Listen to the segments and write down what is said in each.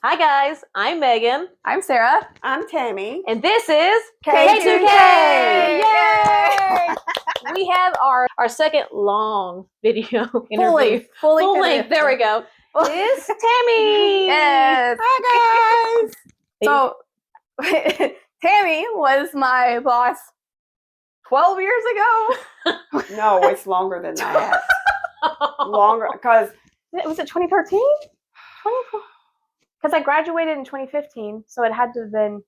Hi guys, I'm Megan. I'm Sarah. I'm Tammy. And this is K2K. Yay! We have our second long video interview. Full length. There we go. Is Tammy. Yes. Hi guys. So Tammy was my boss 12 years ago. No, it's longer than that. Longer, because Was it 2013? 2012? Because I graduated in 2015, so it had to have been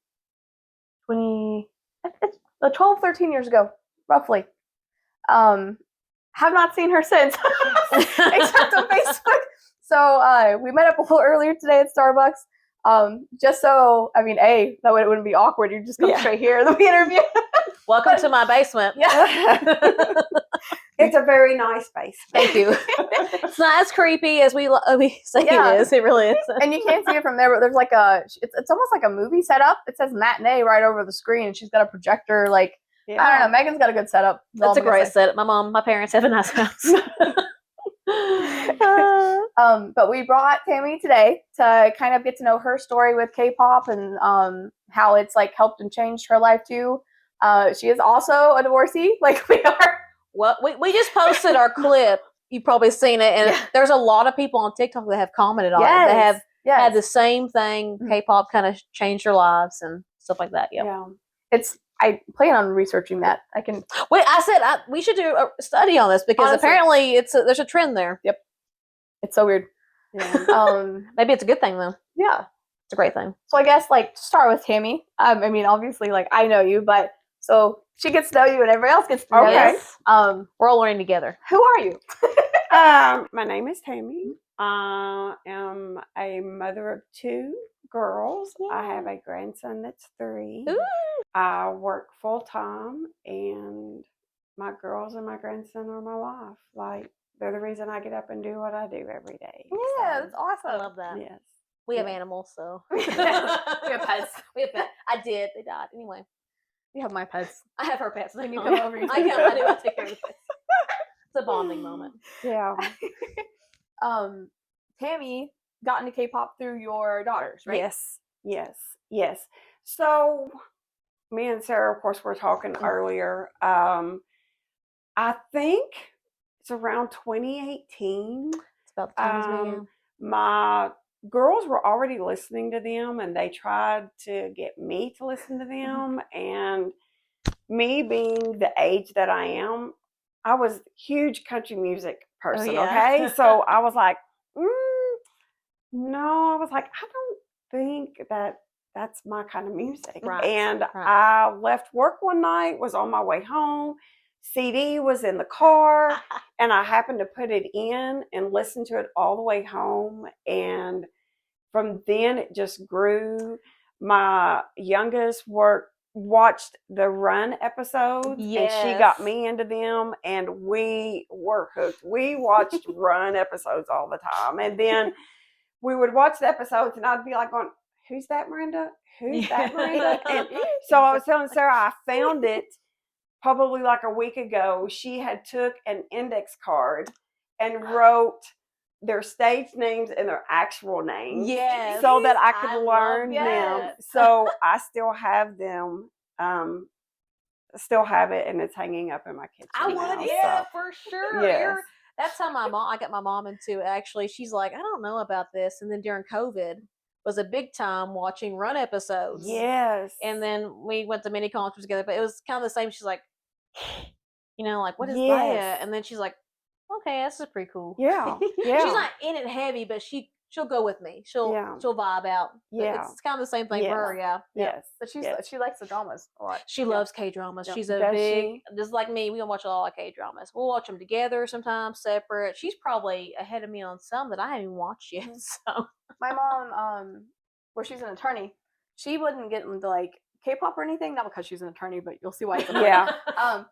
12, 13 years ago, roughly. Have not seen her since, except on Facebook. So we met up a little earlier today at Starbucks. Just so, I mean, that way it wouldn't be awkward. You just come straight here and we interview. Welcome to my basement. Yeah. it's a very nice basement. Thank you. It's not as creepy as we say it is. It really is. And you can't see it from there, but there's like it's almost like a movie setup. It says matinee right over the screen, and she's got a projector. Like, I don't know, Megan's got a good setup. That's a great setup. My parents have a nice house. But we brought Tammy today to kind of get to know her story with K-pop and how it's like helped and changed her life too. She is also a divorcee, like we are. Well, we just posted our clip. You've probably seen it, and there's a lot of people on TikTok that have commented on it. They have had the same thing. K-pop kind of changed their lives and stuff like that. Yep. Yeah, I plan on researching that. I can. Wait, I said we should do a study on this because apparently there's a trend there. Yep, it's so weird. Yeah. Maybe it's a good thing though. Yeah, it's a great thing. So I guess like to start with Tammy. I mean, obviously, like I know you, but so she gets to know you and everybody else gets to know you. Yes. We're all learning together. Who are you? My name is Tammy. I am a mother of 2 girls. Yeah. I have a grandson that's 3. Ooh. I work full time, and my girls and my grandson are my life. Like, they're the reason I get up and do what I do every day. Yeah, that's awesome. I love that. Yes. We have animals, so. We have pets. We have pets. I did. They died. Anyway. You have my pets. I have her pets. Then you come over. I do. I take care of the pets. It's a bonding moment. Yeah. Tammy got into K-pop through your daughters, right? Yes. So, me and Sarah, of course, were talking earlier. I think it's around 2018. It's about the time my girls were already listening to them, and they tried to get me to listen to them. And me being the age that I am, I was a huge country music person. Oh, yeah. Okay, so I was like, no, I was like, I don't think that's my kind of music. Right. And I left work one night, was on my way home. CD was in the car, and I happened to put it in and listen to it all the way home. And from then it just grew. My youngest watched the Run episodes, and she got me into them, and we were hooked. We watched Run episodes all the time, and then we would watch the episodes, and I'd be like, going, "Who's that, Miranda? Who's that, Miranda?" And so I was telling Sarah, I found it probably like a week ago. She had took an index card and wrote their stage names and their actual names, so that I could learn them. So I still have them. Still have it, and it's hanging up in my kitchen. I would, for sure. Yes. That's how I got my mom into it. Actually, she's like, I don't know about this. And then during COVID was a big time watching Run episodes. Yes. And then we went to mini concerts together, but it was kind of the same. She's like, like, what is that? And then she's like, okay, this is pretty cool. Yeah. She's not in it heavy, but she'll go with me. She'll vibe out. Yeah. It's kind of the same thing for her. Yeah. Yes. But she likes the dramas a lot. She loves K-dramas. Yeah. She's just like me. We don't watch a lot of K-dramas. We'll watch them together sometimes, separate. She's probably ahead of me on some that I haven't even watched yet. So my mom, where she's an attorney, she wouldn't get into like K-pop or anything. Not because she's an attorney, but you'll see why. It's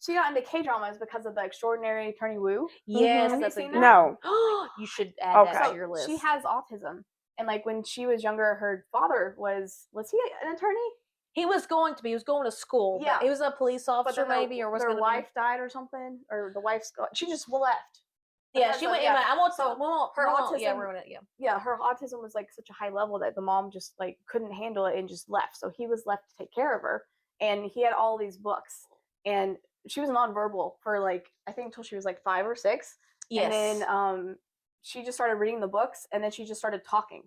she got into K-dramas because of The Extraordinary Attorney Woo. Yes, Have you seen that? No. You should add that to your list. She has autism, and like when she was younger, her father was he an attorney? He was going to be. He was going to school. Yeah. He was a police officer, maybe, or was their wife died or something, or the wife's she just left. Yeah, she went. I won't. So Her autism, ruin it. Yeah. Yeah, her autism was like such a high level that the mom just like couldn't handle it and just left. So he was left to take care of her, and he had all these books, and she was nonverbal for like I think until she was like 5 or 6. Yes. And then she just started reading the books, and then she just started talking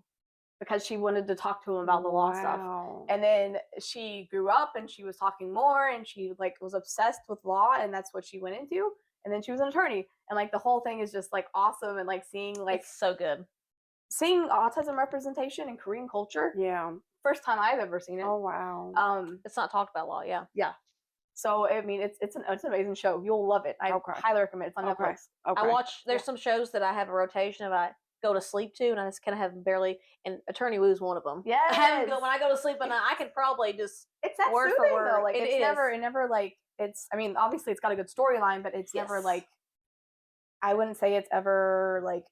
because she wanted to talk to him about the law stuff. And then she grew up and she was talking more, and she like was obsessed with law, and that's what she went into. And then she was an attorney, and like the whole thing is just like awesome, and like seeing like it's so good. Seeing autism representation in Korean culture. Yeah. First time I've ever seen it. Oh wow. It's not talked about a lot. Yeah. Yeah. So I mean, it's an amazing show. You'll love it. I highly recommend it. It's on Netflix. I watch. There's some shows that I have a rotation of. I go to sleep to, and I just kind of have barely. And Attorney Woo's one of them. Yeah. When I go to sleep, and I can probably just. It's that word soothing for word. though. Like it never like it's. I mean, obviously it's got a good storyline, but it's never like. I wouldn't say it's ever like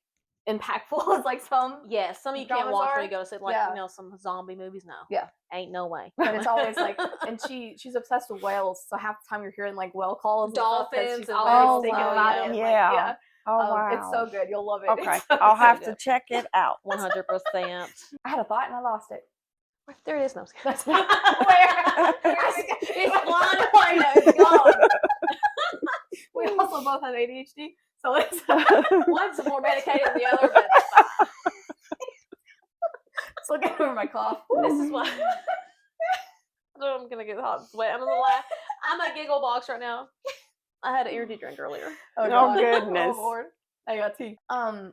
impactful as like some. Yeah, some of you can't watch when you go to sleep. Like some zombie movies. No. Yeah. Ain't no way. But it's always like, and she's obsessed with whales. So half the time you're hearing like whale calls, dolphins. She's always thinking about it. Yeah. Like, oh wow. It's so good. You'll love it. Okay. So I'll have to check it out. 100%. I had a thought and I lost it. There it is. No. Where? It's flying away. It's gone. We also both have ADHD, so it's one's more medicated than the other. But just looking over my cough. This is why. I'm gonna get hot and sweat. I'm gonna laugh. I'm a giggle box right now. I had an energy drink earlier. Oh goodness. Oh Lord. I got tea. I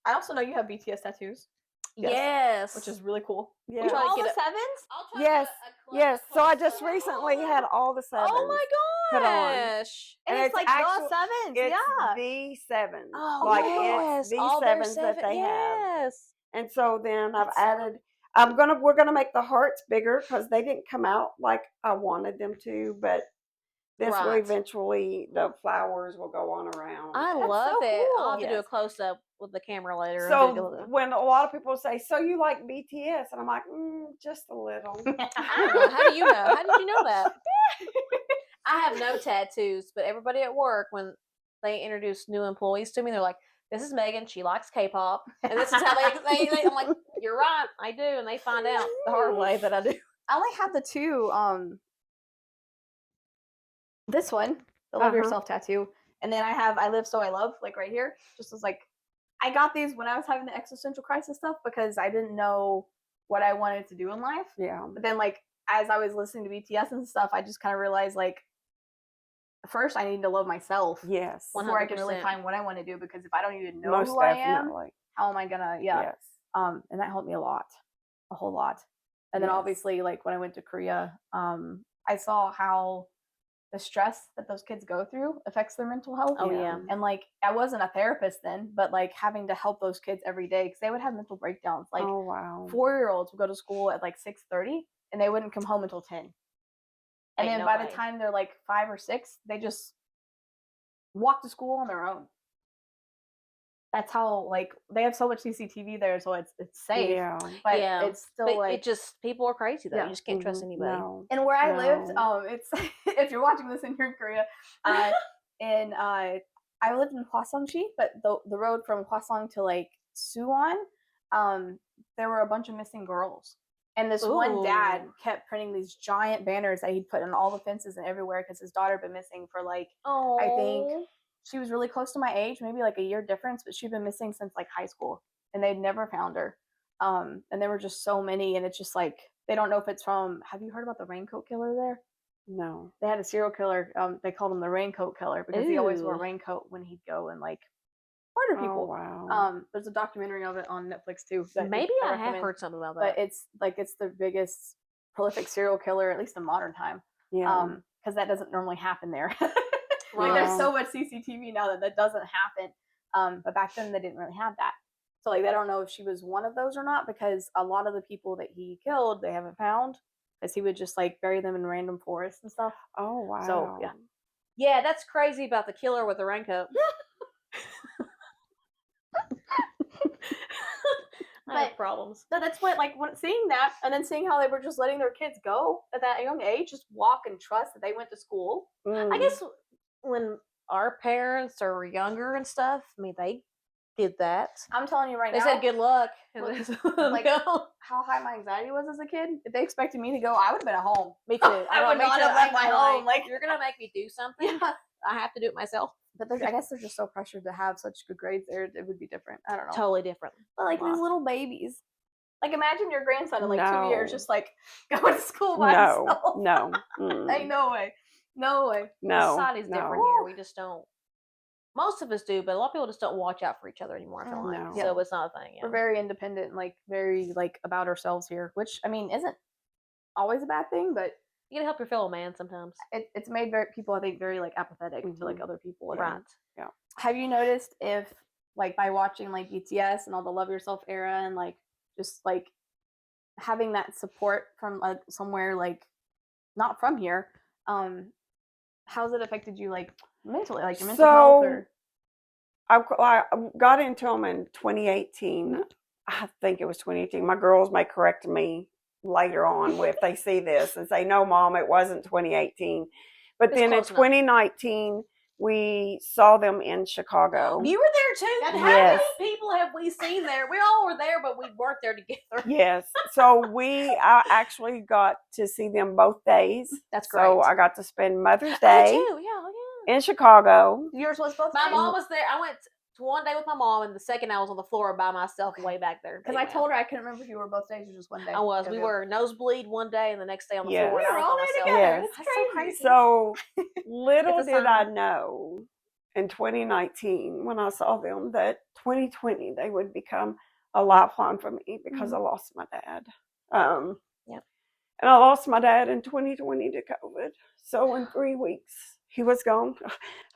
also know you have BTS tattoos. Yes. Which is really cool. Yeah. All the sevens? Yes. So I just recently had all the sevens. Oh my gosh. And it's like the sevens. It's the sevens. Oh, like yes. it's the all sevens that they have. Yes. And so then I've added we're gonna make the hearts bigger because they didn't come out like I wanted them to, but this will eventually the flowers will go on around. I love it. Cool. I'll have to do a close up with the camera later. So when a lot of people say, "So you like BTS?" and I'm like, just a little. How do you know? How did you know that? I have no tattoos, but everybody at work, when they introduce new employees to me, they're like, "This is Megan. She likes K-pop, and this is how they." I'm like, "You're right, I do," and they find out the hard way that I do. I only have the two. This one, the Love Yourself tattoo, and then I Live So I Love, like right here. Just was like, I got these when I was having the existential crisis stuff because I didn't know what I wanted to do in life. Yeah. But then, like, as I was listening to BTS and stuff, I just kind of realized, like, first I need to love myself. Yes. Before 100%. I can really find what I want to do, because if I don't even know who I am, how am I gonna? Yeah. Yes. And that helped me a whole lot. And then obviously, like when I went to Korea, I saw how the stress that those kids go through affects their mental health. Oh yeah. And like I wasn't a therapist then, but like having to help those kids every day because they would have mental breakdowns. Like 4-year-olds would go to school at like 6:30 and they wouldn't come home until 10. And then by the time they're like 5 or 6, they just walk to school on their own. That's how, like, they have so much CCTV there, so it's safe. Yeah. But it's still like, it just, people are crazy though. You just can't trust anybody. No. And where I lived, it's if you're watching this and you're in Korea, and I lived in Hwaseongsi, but the road from Hwaseong to like Suwon, there were a bunch of missing girls. And this one dad kept printing these giant banners that he'd put on all the fences and everywhere because his daughter had been missing for like, I think she was really close to my age, maybe like a year difference, but she'd been missing since like high school and they'd never found her. And there were just so many, and it's just like, they don't know if it's from, have you heard about the raincoat killer there? No. They had a serial killer, they called him the raincoat killer because he always wore a raincoat when he'd go and like murder people. Oh, wow. There's a documentary of it on Netflix too. Maybe I have heard something about that. But it's the biggest prolific serial killer, at least in modern time. Yeah. Because that doesn't normally happen there. Like, there's so much CCTV now that doesn't happen. But back then they didn't really have that. So like they don't know if she was one of those or not, because a lot of the people that he killed they haven't found, because he would just like bury them in random forests and stuff. Oh wow. So yeah, that's crazy about the killer with the raincoat. I have problems. So that's what, like, seeing that and then seeing how they were just letting their kids go at that young age, just walk and trust that they went to school. I guess when our parents are younger and stuff, I mean, they did that. I'm telling you right They now. said good luck. Like how high my anxiety was as a kid. If they expected me to go, I would have been at home. Me too. I would not have left my home. Like, you're gonna make me do something. Yeah. I have to do it myself. But I guess they're just so pressured to have such good grades there. It would be different. I don't know. Totally different. But like these little babies. Like imagine your grandson in like 2 years just like going to school by himself. No. Ain't no way. No way. No. Society's different here. We just don't. Most of us do, but a lot of people just don't watch out for each other anymore. I feel like so it's not a thing. We're very independent, and like very like about ourselves here, which I mean isn't always a bad thing, but you gotta help your fellow man sometimes. It's made people I think very like apathetic to like other people. Right. Yeah. Have you noticed if like by watching like BTS and all the Love Yourself era and like just like having that support from like somewhere like not from here, how's it affected you like mentally, like your mental health? Or I got into them in 2018. I think it was 2018. My girls may correct me later on if they see this and say, no, Mom, it wasn't 2018. But it's then in 2019, we saw them in Chicago. You were there too? Yes. How many people have we seen there? We all were there, but we weren't there together. Yes. So I actually got to see them both days. That's great. So I got to spend Mother's Day in Chicago. Yours was both My mom was there. I went to one day with my mom, and the second I was on the floor by myself way back there. Because I told her I couldn't remember if you were both days or just one day. I was. We were nosebleed one day, and the next day on the floor. We were all there together. Yes. That's so crazy. So little did I know in 2019 when I saw them that 2020 they would become a lifeline for me because I lost my dad. And I lost my dad in 2020 to COVID. So in 3 weeks he was gone.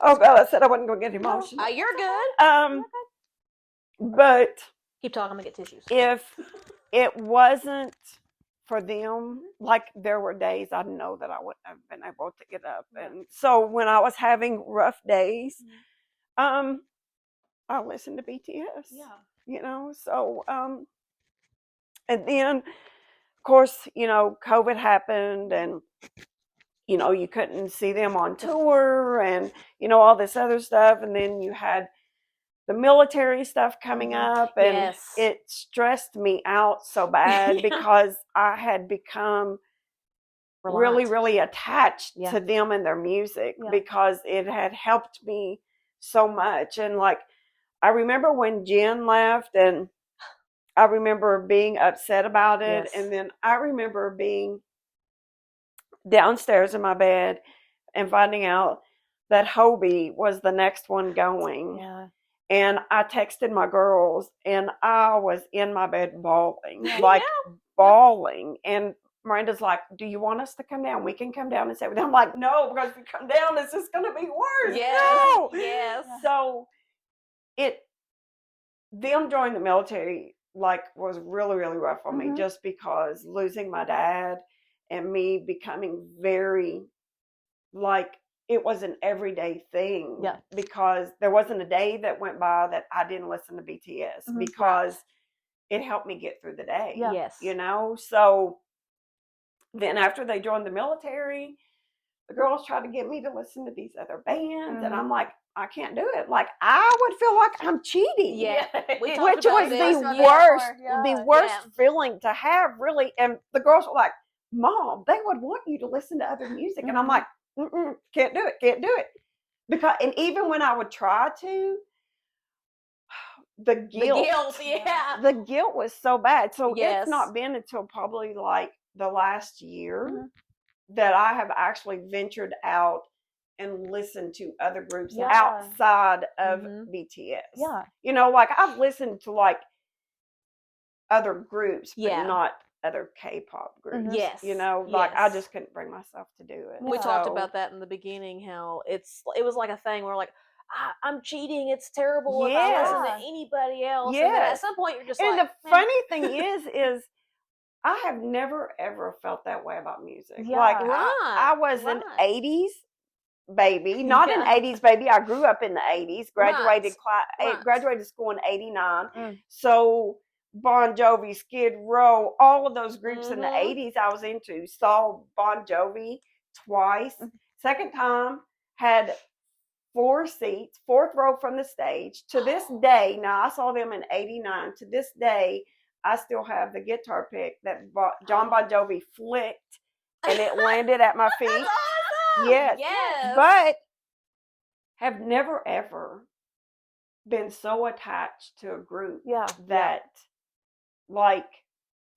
Oh God, I said I wasn't going to get emotional. You're good. But keep talking. I'm gonna get tissues. If it wasn't for them, like there were days I know that I wouldn't have been able to get up. And so when I was having rough days, I listened to BTS. Yeah. You know, so and then of course, you know, COVID happened and you know, you couldn't see them on tour and you know all this other stuff, and then you had the military stuff coming up, and it stressed me out so bad because I had become really, really attached to them and their music because it had helped me so much. And like, I remember when Jen left, and I remember being upset about it. And then I remember being downstairs in my bed and finding out that Hobie was the next one going. Yeah. And I texted my girls, and I was in my bed bawling, bawling. And Miranda's like, do you want us to come down? We can come down and stay with them. I'm like, no, because if we come down, it's just going to be worse. No. Yes. So them joining the military, like, was really, really rough on me just because losing my dad and me becoming very, like, it was an everyday thing because there wasn't a day that went by that I didn't listen to BTS because it helped me get through the day. Yes. You know? So then after they joined the military, the girls tried to get me to listen to these other bands. And I'm like, I can't do it. Like, I would feel like I'm cheating. Yeah. Which was the worst feeling to have, really. And the girls were like, Mom, they would want you to listen to other music. And I'm like, can't do it. Because, and even when I would try to, the guilt was so bad. So it's not been until probably like the last year that I have actually ventured out and listened to other groups outside of BTS. Yeah. You know, like I've listened to like other groups, but not other K-pop groups. Yes. You know, like I just couldn't bring myself to do it. We talked about that in the beginning, how it was like a thing where like, I'm cheating. It's terrible if I listen to anybody else. Yeah. And then at some point you're just the funny thing is I have never ever felt that way about music. Yeah. Like I was an 80s baby, not an 80s baby. I grew up in the 80s, graduated school in 89. So Bon Jovi, Skid Row, all of those groups in the 80s I was into. Saw Bon Jovi twice. Second time had 4 seats, 4th row from the stage. To this day, now I saw them in '89. To this day, I still have the guitar pick that John Bon Jovi flicked, and it landed at my feet. That's awesome. Yes, but have never ever been so attached to a group that like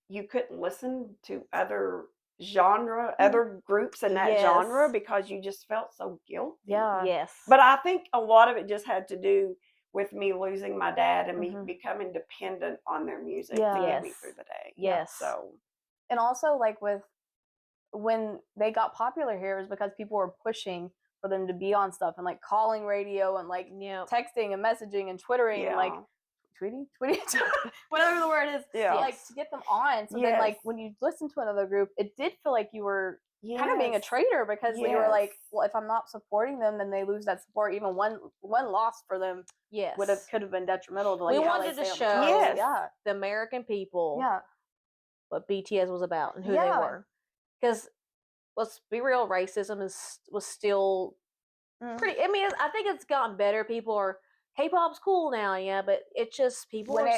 you couldn't listen to other groups in that genre because you just felt so guilty. Yes. But I think a lot of it just had to do with me losing my dad and me becoming dependent on their music to get me through the day. Yes. So, and also like when they got popular here, it was because people were pushing for them to be on stuff and like calling radio and like texting and messaging and twittering and like tweeting, whatever the word is, like to get them on. So then like when you listen to another group, it did feel like you were kind of being a traitor because they were like, well, if I'm not supporting them, then they lose that support. Even one loss for them could have been detrimental to like we wanted to show the American people what BTS was about and who they were. Because let's be real, racism was still pretty. I mean, I think it's gotten better. People are K-pop's cool now, but it's just people are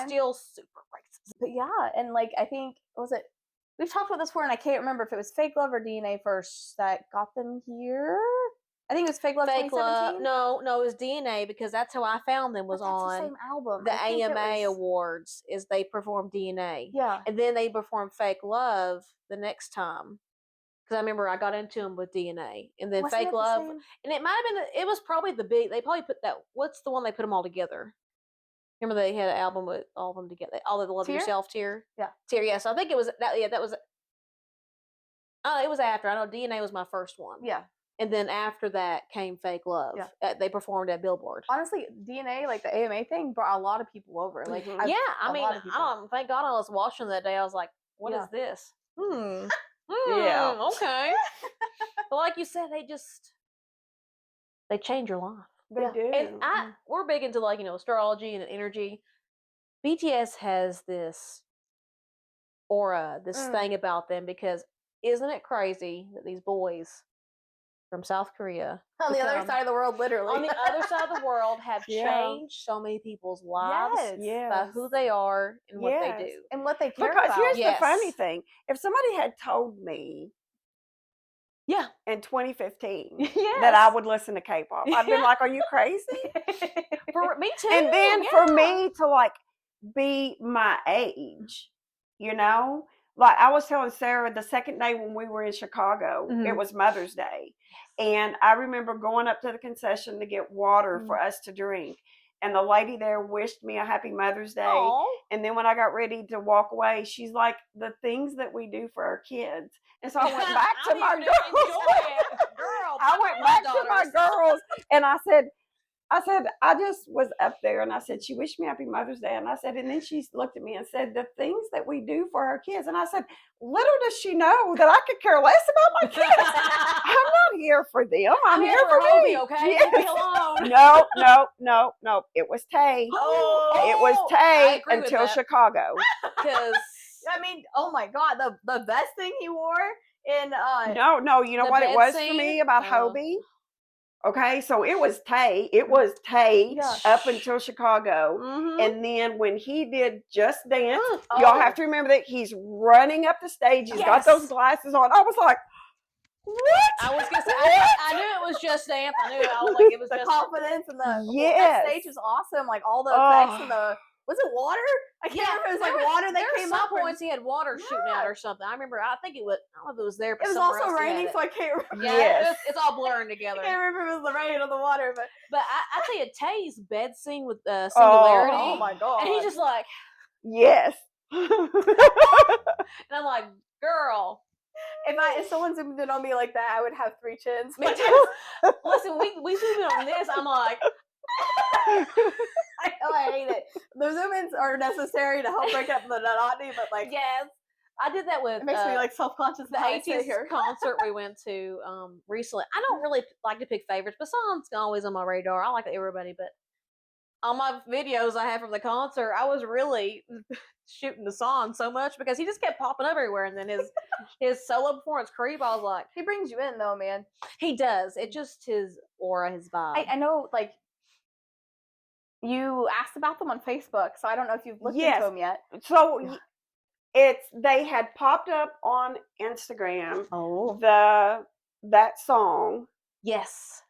still super racist. But and like I think we've talked about this before, and I can't remember if it was Fake Love or DNA first that got them here. I think it was Fake Love. Fake Love. No, it was DNA because that's how I found them. Was on the same album. The AMA Awards. Is they performed DNA. Yeah, and then they performed Fake Love the next time. Because I remember I got into them with DNA, and then Fake Love, and it might have been. It was probably the big. They probably put that. What's the one they put them all together? Remember they had an album with all of them together. All of the Love Yourself Tear. Yeah, Tear. Yeah. So I think it was that. Yeah, that was. Oh, it was after. I know DNA was my first one. Yeah. And then after that came Fake Love. Yeah. They performed at Billboard. Honestly, DNA, like the AMA thing, brought a lot of people over. Like, I mean, thank God I was watching that day. I was like, what is this? Okay. But like you said, they change your life. They do. And we're big into like, astrology and energy. BTS has this aura, this thing about them because isn't it crazy that these boys from South Korea on the other side of the world, literally on the other side of the world, have changed so many people's lives by who they are and what they do and what they care because about. Here's the funny thing: if somebody had told me, in 2015, that I would listen to K-pop, I'd been like, "Are you crazy?" For me too. And then for me to like be my age, like I was telling Sarah the second day when we were in Chicago, it was Mother's Day. And I remember going up to the concession to get water for us to drink. And the lady there wished me a happy Mother's Day. Aww. And then when I got ready to walk away, she's like, the things that we do for our kids. And so I went back to my girls. I went back to my girls and I said, I just was up there and I said, she wished me happy Mother's Day. And I said, and then she looked at me and said, the things that we do for our kids. And I said, little does she know that I could care less about my kids. I'm not here for them. I'm here for me. Okay, leave me alone. No. It was Tay. It was Tay until Chicago. Because, I mean, oh my God, the best thing he wore in No, you know what it was for me about Hobie? Okay, so it was Tay. It was Tay up until Chicago. And then when he did Just Dance, y'all have to remember that he's running up the stage. He's got those glasses on. I was like, what? I was going to say, I knew it was Just Dance. I was like, it was the just confidence and that stage was awesome. Like all the effects and was it water? I can't remember. It was like water that came up. There were some points he had water shooting out or something. I remember. I think it was. I don't know if it was there, but it was also raining, so I can't remember. Yeah, it's all blurring together. I can't remember if it was the rain or the water, but I tell you, Tay's bed scene with Singularity. Oh my God! And he's just like, yes. And I'm like, girl. If someone zoomed in on me like that, I would have 3 chins. Listen, we zoomed in on this. I'm like. I know I hate it. The zoom-ins are necessary to help break up the monotony, but like I did that with it makes me like self-conscious. The 80s concert we went to recently. I don't really like to pick favorites, but songs always on my radar. I like everybody, but on my videos I have from the concert, I was really shooting the song so much because he just kept popping up everywhere. And then his solo performance, Creep, I was like, he brings you in though, man. He does. It just his aura, his vibe. I know, like, you asked about them on Facebook, so I don't know if you've looked into them yet. So they had popped up on Instagram. Oh, that song. Yes.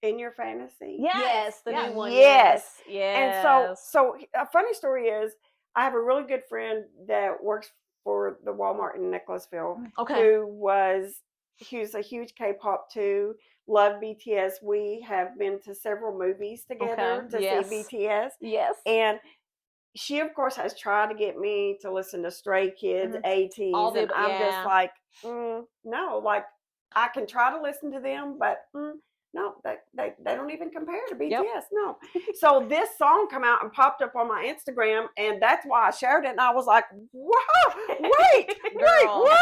In Your Fantasy. Yes, the new one. Yes. Yes. And so a funny story is, I have a really good friend that works for the Walmart in Nicholasville. Okay. Who's a huge K-pop too. Love BTS. We have been to several movies together to see BTS. Yes. And she, of course, has tried to get me to listen to Stray Kids, ATs, and I'm just like, no, like, I can try to listen to them, but no, they don't even compare to BTS. Yep. No. So this song come out and popped up on my Instagram, and that's why I shared it. And I was like, "Wow, wait, what?"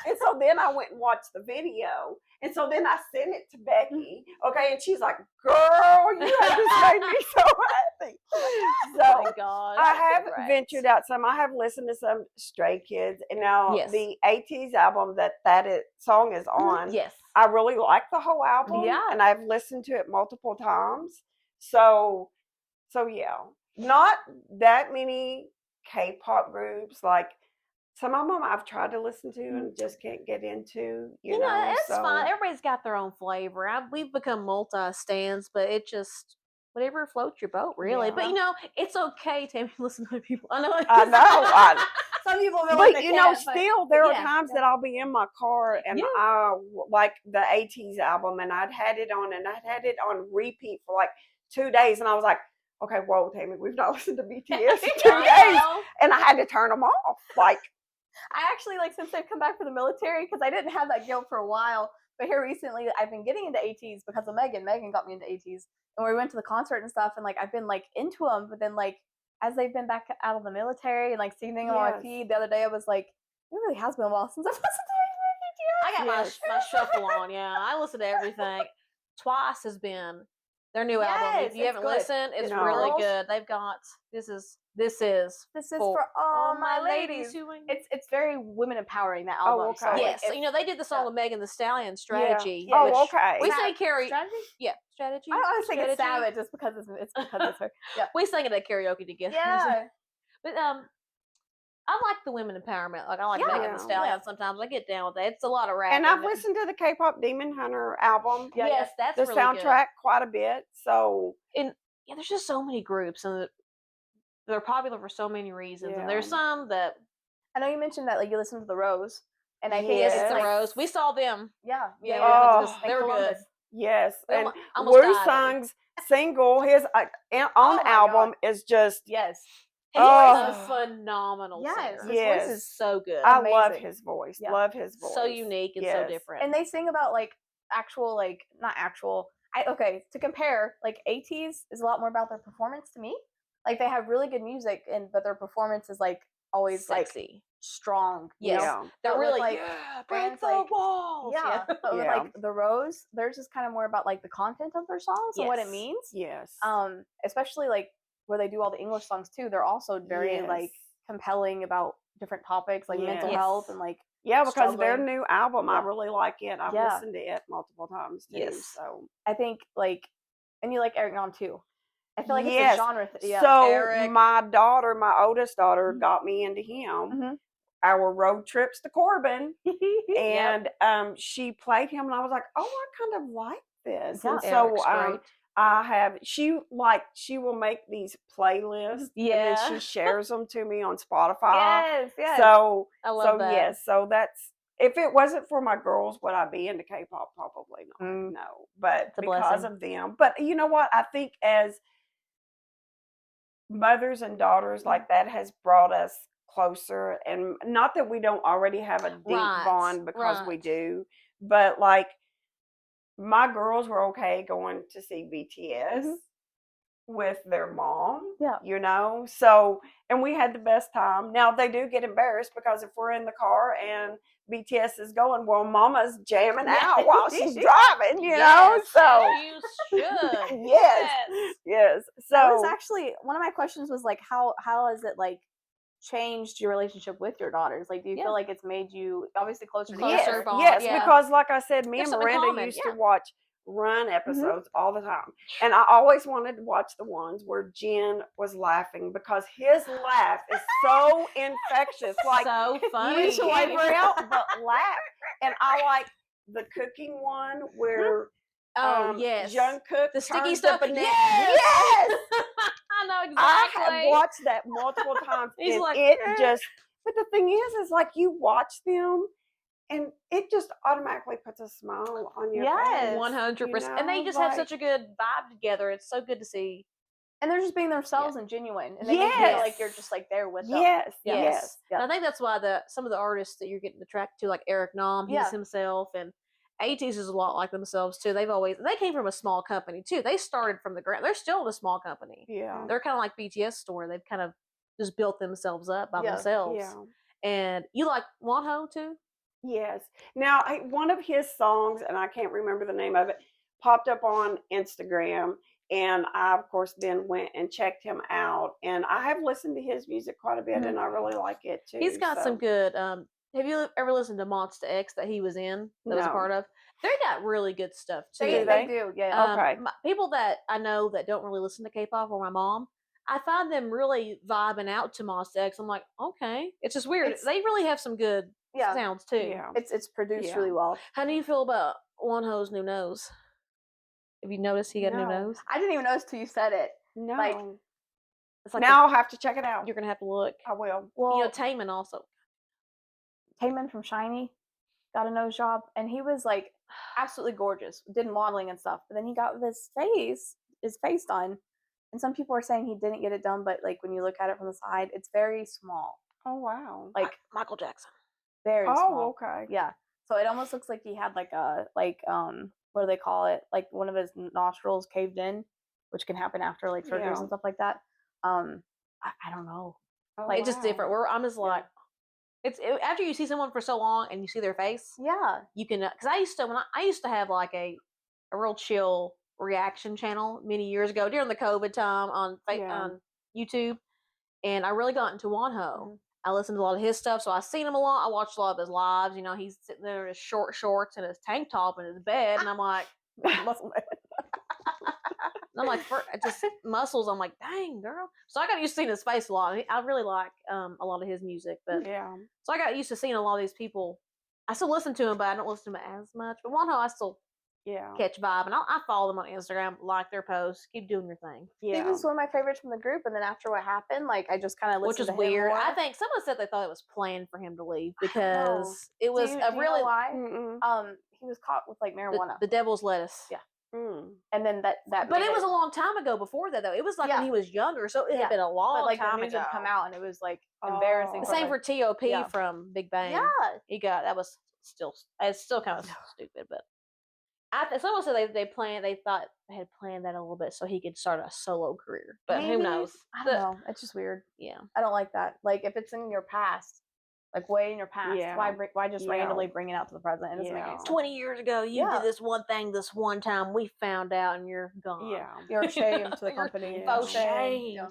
And so then I went and watched the video, and so then I sent it to Becky. Okay, and she's like, "Girl, you have just made me so happy." So oh my God, I have ventured out some. I have listened to some Stray Kids, and now the ATEEZ album that song is on. Yes. I really like the whole album, and I've listened to it multiple times. So yeah, not that many K-pop groups. Like, some of them I've tried to listen to and just can't get into. You know, it's fine. Everybody's got their own flavor. We've become multi-stands, but it just whatever floats your boat, really. Yeah. But it's okay, Tammy, to listen to other people. I know. Some people still there are times that I'll be in my car and I like the ATEEZ album, and I'd had it on repeat for like 2 days, and I was like, okay, whoa, Tammy, we've not listened to BTS in 2 days, and I had to turn them off. Like, I actually, like, since I've come back from the military, because I didn't have that guilt for a while, but here recently I've been getting into ATEEZ because of Megan. Megan got me into ATEEZ, and we went to the concert and stuff, and like I've been like into them, but then like as they've been back out of the military and like seeing them on my feed the other day, I was like, it really has been a while since I've listened to BTS. I got my shuffle on. Yeah, I listen to everything. Twice has been their new album. If you haven't listened, it's really good. They've got this is for all my ladies. It's very women empowering, that album. Oh, okay. So, yes, they did the song with Megan Thee Stallion, Strategy. Yeah. Oh, okay. We sang karaoke. Strategy? Yeah, Strategy. I always think it's Savage just because it's her. Yeah, we sang it at karaoke together. Yeah, but I like the women empowerment. Like, I like Megan Thee Stallion sometimes. I get down with that. It's a lot of rap. And I've listened to the K-pop Demon Hunter album. Yes, that's the really soundtrack good. quite a bit. So there's just so many groups, and they're popular for so many reasons. And there's some that I know you mentioned that, like, you listen to the Rose, and I think it's the Rose. We saw them. Yeah. They were good. Yes, and Wu Sung's single, his own album is just He's a phenomenal singer. His voice is so good. I love his voice. Love his voice. So unique and so different. And they sing about, like, actual, like, not actual. To compare, like, ATEEZ is a lot more about their performance to me. Like, they have really good music, but their performance is, like, always sexy, like, strong. Yeah, they're really like break the walls. Yeah, but with, like, the Rose, they're just kind of more about, like, the content of their songs and what it means. Yes. Especially, like, where they do all the English songs too. They're also very like compelling about different topics like mental health and like because their new album, I really like it. I've listened to it multiple times too. Yes. So I think like, and you like Eric Nam too. I feel like it's a genre. So Eric. my oldest daughter, got me into him. Our road trips to Corbin, and she played him, and I was like, oh, I kind of like this. And so she will make these playlists and then she shares them to me on Spotify. Yes. So I love that. Yes, so that's, if it wasn't for my girls, would I be into K-pop? Probably not. No, but because of them. But you know what? I think as mothers and daughters, like, that has brought us closer, and not that we don't already have a deep bond, because we do, but like, my girls were okay going to see BTS with their mom, so, and we had the best time. Now, they do get embarrassed because if we're in the car and BTS is going, well, mama's jamming out while she's driving, you know, so. You should. Yes. that was actually one of my questions was like, how has it like changed your relationship with your daughters? Like, do you feel like it's made you obviously closer together? Yes, because like I said, me and Miranda used to watch Run episodes all the time, and I always wanted to watch the ones where Jen was laughing because his laugh is so infectious, like so funny. You can't help but laugh. And I like the cooking one where Jungkook the sticky turns stuff. the banana. Yes. I know exactly. I have watched that multiple times. He's and like, it just. But the thing is like you watch them. And it just automatically puts a smile on your face. 100%. And they just have such a good vibe together. It's so good to see. And they're just being themselves and genuine. And they make you feel like you're just like there with them. Yes. And I think that's why some of the artists that you're getting attracted to, like Eric Nam, he's himself, and ATEEZ is a lot like themselves too. They came from a small company too. They started from the ground. They're still in a small company. Yeah. They're kind of like BTS story. They've kind of just built themselves up by themselves. Yeah. And you like Wonho too? Yes. Now, one of his songs, and I can't remember the name of it, popped up on Instagram, and I, of course, then went and checked him out. And I have listened to his music quite a bit, and I really like it too. He's got some good. Have you ever listened to Monsta X that he was in? That was a part of. They got really good stuff too. They do. Yeah. Okay. People that I know that don't really listen to K-pop, or my mom, I find them really vibing out to Monsta X. I'm like, okay, it's just weird. They really have some good sounds too. Yeah. It's produced really well. How do you feel about Wonho's new nose? Have you noticed he got a new nose? I didn't even notice till you said it. No. Like, it's like now I'll have to check it out. You're gonna have to look. I will. Well, Taemin also. Taemin from SHINee got a nose job, and he was like absolutely gorgeous. Did modeling and stuff, but then he got his face done. And some people are saying he didn't get it done, but like when you look at it from the side, it's very small. Oh wow. Like Michael Jackson. Very small. Oh, okay. Yeah. So it almost looks like he had like a what do they call it? Like one of his nostrils caved in, which can happen after like surgeries and stuff like that. I don't know. Oh, like it's just different. I'm just like after you see someone for so long and you see their face. Yeah. You can because I used to have like a real chill reaction channel many years ago during the COVID time on YouTube, and I really got into Wonho. I listened to a lot of his stuff, so I seen him a lot. I watched a lot of his lives. You know, he's sitting there in his short shorts and his tank top in his bed, and I'm like, just muscles. I'm like, dang, girl. So I got used to seeing his face a lot. I really like a lot of his music, but so I got used to seeing a lot of these people. I still listen to him, but I don't listen to him as much. But Wonho, I still catch vibe, and I follow them on Instagram, like their posts, keep doing your thing. He was one of my favorites from the group, and then after what happened, like I just kind of listened to him weird. more. I think someone said they thought it was planned for him to leave because it was do you really know why? He was caught with like marijuana, the devil's lettuce. Yeah. And then that but it was a long time ago before that though. It was like when he was younger, so it had been a long time the news ago. Had come out, and it was like embarrassing. The same for T.O.P. from Big Bang. Yeah, it's still kind of stupid, but someone said they thought they had planned that a little bit so he could start a solo career, but maybe. who knows? I don't know. It's just weird. Yeah, I don't like that. Like if it's in your past, like way in your past, why just randomly bring it out to the present? It doesn't make any sense. 20 years ago, you did this one thing this one time. We found out, and you're gone. Yeah, you're ashamed to the company. Oh, shame. Yeah.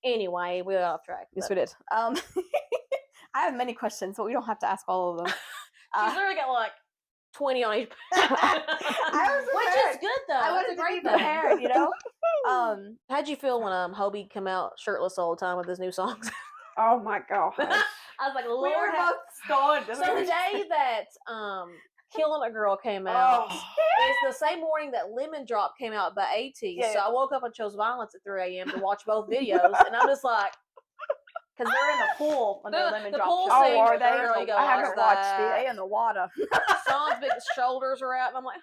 Anyway, we got off track. Yes, we did. I have many questions, but we don't have to ask all of them. She's literally got like 20 on each. Which is good though. I was great prepared, you know. How'd you feel when Hobie come out shirtless all the time with his new songs? Oh my god! I was like, Lord, we were both stoned. So the day that Killing a Girl came out is the same morning that Lemon Drop came out by ATEEZ. So I woke up and chose violence at 3 a.m. to watch both videos, and I'm just like. Because they're in the pool when the Lemon Drop. Pool show. scene, Are they? I haven't watched it. They in the water. Sean's big shoulders are out, and I'm like,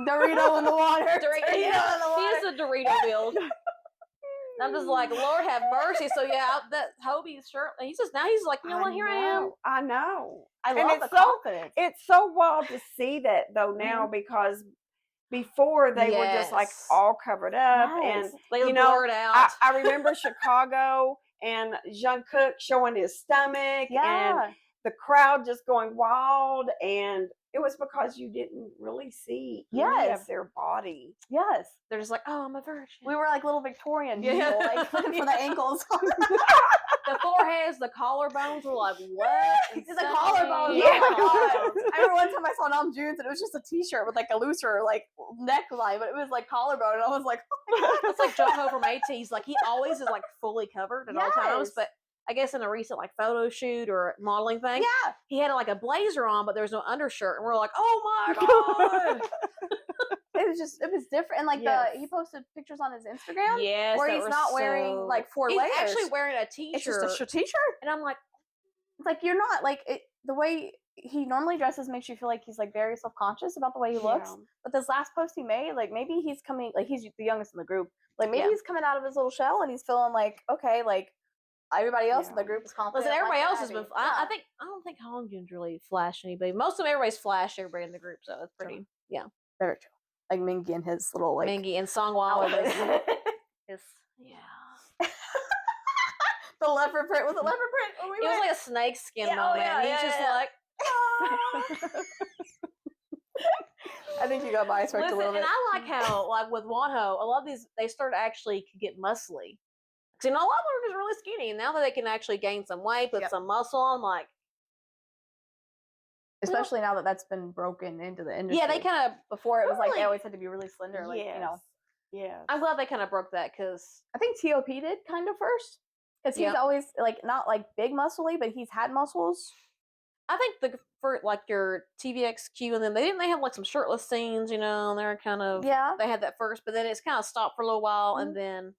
Dorito in the water. Dorito in the water. He is a Dorito build. And I'm just like, Lord have mercy. So that Hobie's shirt. He's like, you know what? Here I am. I know. I love the confidence. It's so wild to see that though now because before they were just like all covered up and they blurred out. I remember Chicago and Jungkook showing his stomach and the crowd just going wild, and it was because you didn't really see any of their body. Yes. They're just like, oh, I'm a virgin. We were like little Victorian people, like looking for the ankles. The foreheads, the collarbones were like, what? It's a collarbone. Yeah. Oh my god. I remember one time I saw Nam June's and it was just a t-shirt with like a looser like neckline, but it was like collarbone, and I was like, oh my god. It's like Jungho from ATEEZ. Like he always is like fully covered at all times, but I guess in a recent like photo shoot or modeling thing, he had like a blazer on, but there was no undershirt, and we're like, oh my god. It was different, and like he posted pictures on his Instagram, where he's not wearing like 4 layers. He's actually wearing a t-shirt. It's just a t-shirt, and I'm like, you're not like the way he normally dresses makes you feel like he's like very self-conscious about the way he looks. But this last post he made, like maybe he's coming, like he's the youngest in the group, like maybe he's coming out of his little shell and he's feeling like, okay, like everybody else in the group is confident. Listen, everybody else has been. I don't think Hongjoon's really flashed anybody. Most of them, everybody's flashed everybody in the group, so it's pretty. Very true. Like Mingi and his little like Mingi and Songwha with his the leopard print. Was it leopard print? It was like a snake skin moment. He's just like. I think you got biased-tracked a little bit. And I like how, like with Wonho, a lot of these they start to actually get muscly. Because a lot of them are just really skinny, and now that they can actually gain some weight, put some muscle on, like. Especially now that that's been broken into the industry. Yeah, they kind of before it was like they always had to be really slender, like Yeah, I'm glad they kind of broke that because I think T.O.P. did kind of first because he's always like not like big muscly, but he's had muscles. I think for like your TVXQ and then they have like some shirtless scenes, and they're kind of they had that first, but then it's kind of stopped for a little while, and then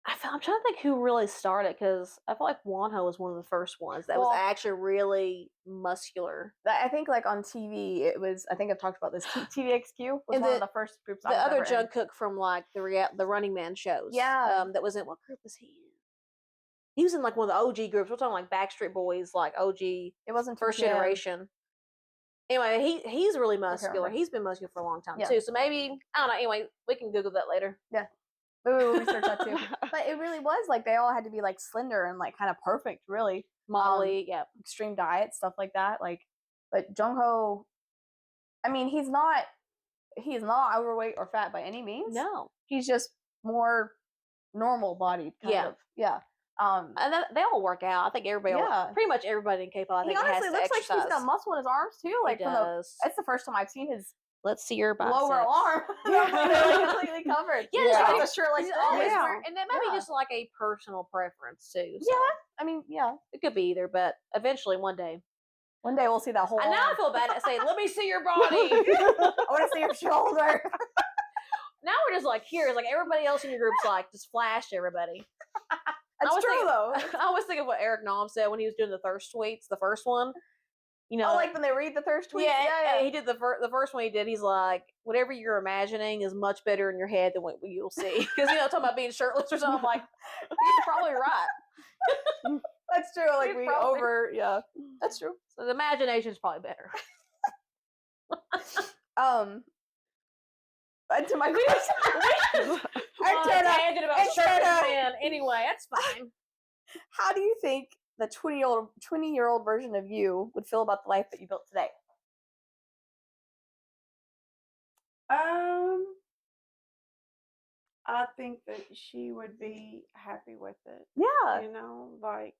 I'm trying to think who really started because I feel like Wonho was one of the first ones that was actually really muscular. I think like on TV it was. I think I've talked about this. TVXQ was one of the first groups. The other Jungkook from like the Running Man shows. Yeah, that was in what group was he in? He was in like one of the OG groups. We're talking like Backstreet Boys, like OG. It wasn't first generation. Anyway, he's really muscular. He's been muscular for a long time too. So maybe I don't know. Anyway, we can Google that later. Yeah. We'll research that too. But it really was like they all had to be like slender and like kind of perfect, really. Modelly, extreme diet, stuff like that. Like, but Jungho, I mean, he's not overweight or fat by any means. No, he's just more normal bodied, kind of. Yeah. And they all work out. I think everybody, pretty much everybody in K-pop, I think honestly has looks to exercise. like he's got muscle in his arms too. Like he does. That's the first time I've seen his. Let's see your biceps. Lower arm. Completely covered. Yeah, it's a shirt like and that might be just like a personal preference too. So. Yeah, I mean, it could be either, but eventually one day we'll see that whole. And now I feel bad at saying, "Let me see your body." I want to see your shoulder. Now we're just like here, like everybody else in your group's like just flash everybody. That's true though. I was thinking of what Eric Nam said when he was doing the thirst tweets, the first one. Like when they read the thirst tweets? Yeah. He did the first one he did. He's like, whatever you're imagining is much better in your head than what you'll see. Because, talking about being shirtless or something, I'm like, you're probably right. That's true. Like that's true. So the imagination is probably better. To my question. Tangent about shirtless men. Anyway, that's fine. How do you think the 20-year-old version of you would feel about the life that you built today? I think that she would be happy with it. Yeah. Like.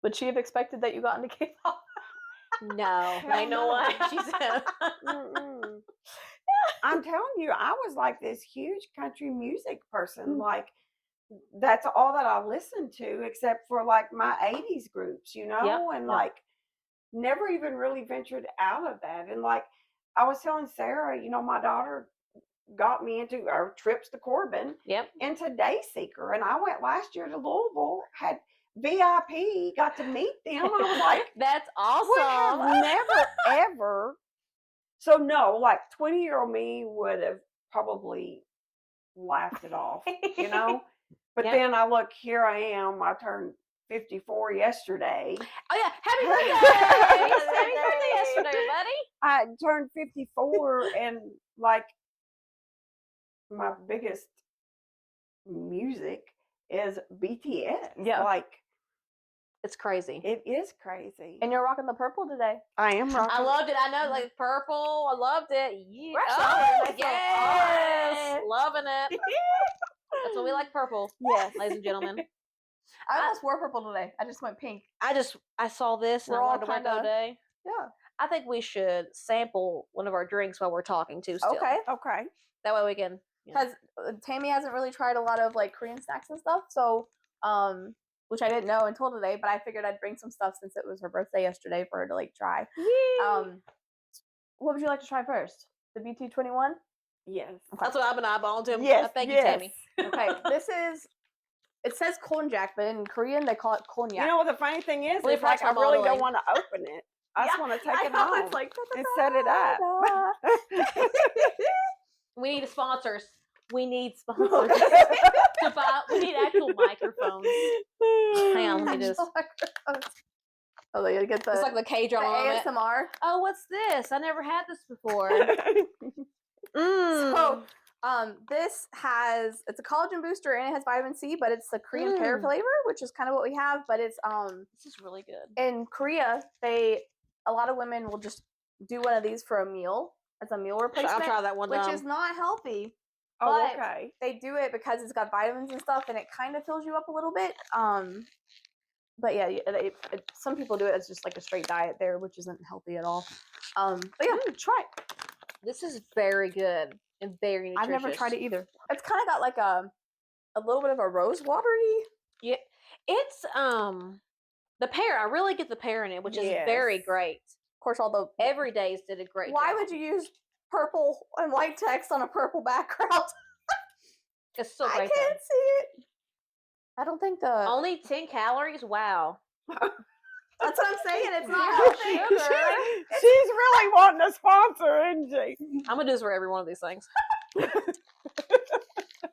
Would she have expected that you got into K-pop? No, I know why. She said. I'm telling you, I was like this huge country music person. Like, that's all that I listened to, except for like my 80s groups, and like never even really ventured out of that. And like I was telling Sarah, my daughter got me into our trips to Corbin, into Dayseeker, and I went last year to Louisville, had VIP, got to meet them. I was like, that's awesome. Never ever. So no, like 20-year-old me would have probably laughed it off, But then I look, here I am. I turned 54 yesterday. Oh yeah, happy birthday! Happy birthday yesterday, buddy. I turned 54, and like my biggest music is BTS. Yeah, like It's crazy. It is crazy. And you're rocking the purple today. I am rocking. I loved it. I know, like purple. I loved it. Yeah. Oh, yes. Loving it. That's why we like purple. Yes. Ladies and gentlemen. I almost wore purple today. I just went pink. I saw this and We're I all wanted to wear it the other day. Yeah. I think we should sample one of our drinks while we're talking too. Still. Okay. Okay. That way we can. Because Tammy hasn't really tried a lot of like Korean snacks and stuff, so which I didn't know until today, but I figured I'd bring some stuff since it was her birthday yesterday for her to like try. Yay. What would you like to try first? The BT21? Yes. Okay. That's what I've been eyeballing to. Yes. Thank you, Tammy. Okay, it says konjac, but in Korean they call it konjac. You know what the funny thing is? Well, It's like I that's really modeling. don't want to open it. I just want to take it know, home it's like, and set it up. We need sponsors. We need sponsors. We need actual microphones. Hang on, let me just. Oh, they gotta get It's like the K the drama on it. ASMR. Oh, what's this? I never had this before. So, it's a collagen booster and it has vitamin C, but it's the Korean pear flavor, which is kind of what we have. But it's this is really good. in Korea, a lot of women will just do one of these for a meal. It's a meal replacement. I'll try that one which time. is not healthy. Oh, But okay. they do it because it's got vitamins and stuff, and it kind of fills you up a little bit. But yeah, some people do it as just like a straight diet there, which isn't healthy at all. But yeah, try it. This is very good and very nutritious. I've never tried it either. It's kind of got like a little bit of a rose watery. Yeah, it's the pear. I really get the pear in it, which is very great. Of course, although Everyday's did a great why job. would you use purple and white text on a purple background? It's so I great. can't see it. I don't think Only 10 calories. Wow. That's what I'm saying. It's not healthy. She's really wanting a sponsor, isn't she? I'm gonna do this for every one of these things.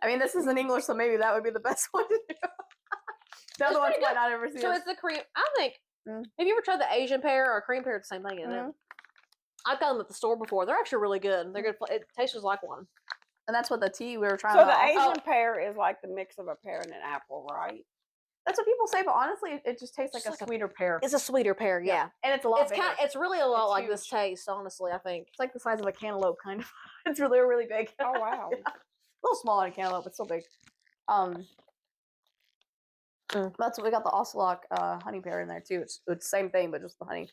I mean, this is in English, so maybe that would be the best one to do. The other ones might not ever see So this. it's the Korean. I think. Have you ever tried the Asian pear or Korean pear? It's the same thing, isn't it? I've got them at the store before. They're actually really good. They're good. It tastes just like one. And that's what the tea we were trying So to the Asian pear is like the mix of a pear and an apple, right? That's what people say, but honestly, it just tastes like a sweeter pear. It's a sweeter pear, yeah. And it's a lot It's bigger. it's really a lot It's like huge. this taste. Honestly, I think It's like the size of a cantaloupe, kind of. It's really, really big. Oh, wow. A little smaller than a cantaloupe, but still big. That's what we got the Ocelot honey pear in there too. It's the same thing, but just the honey.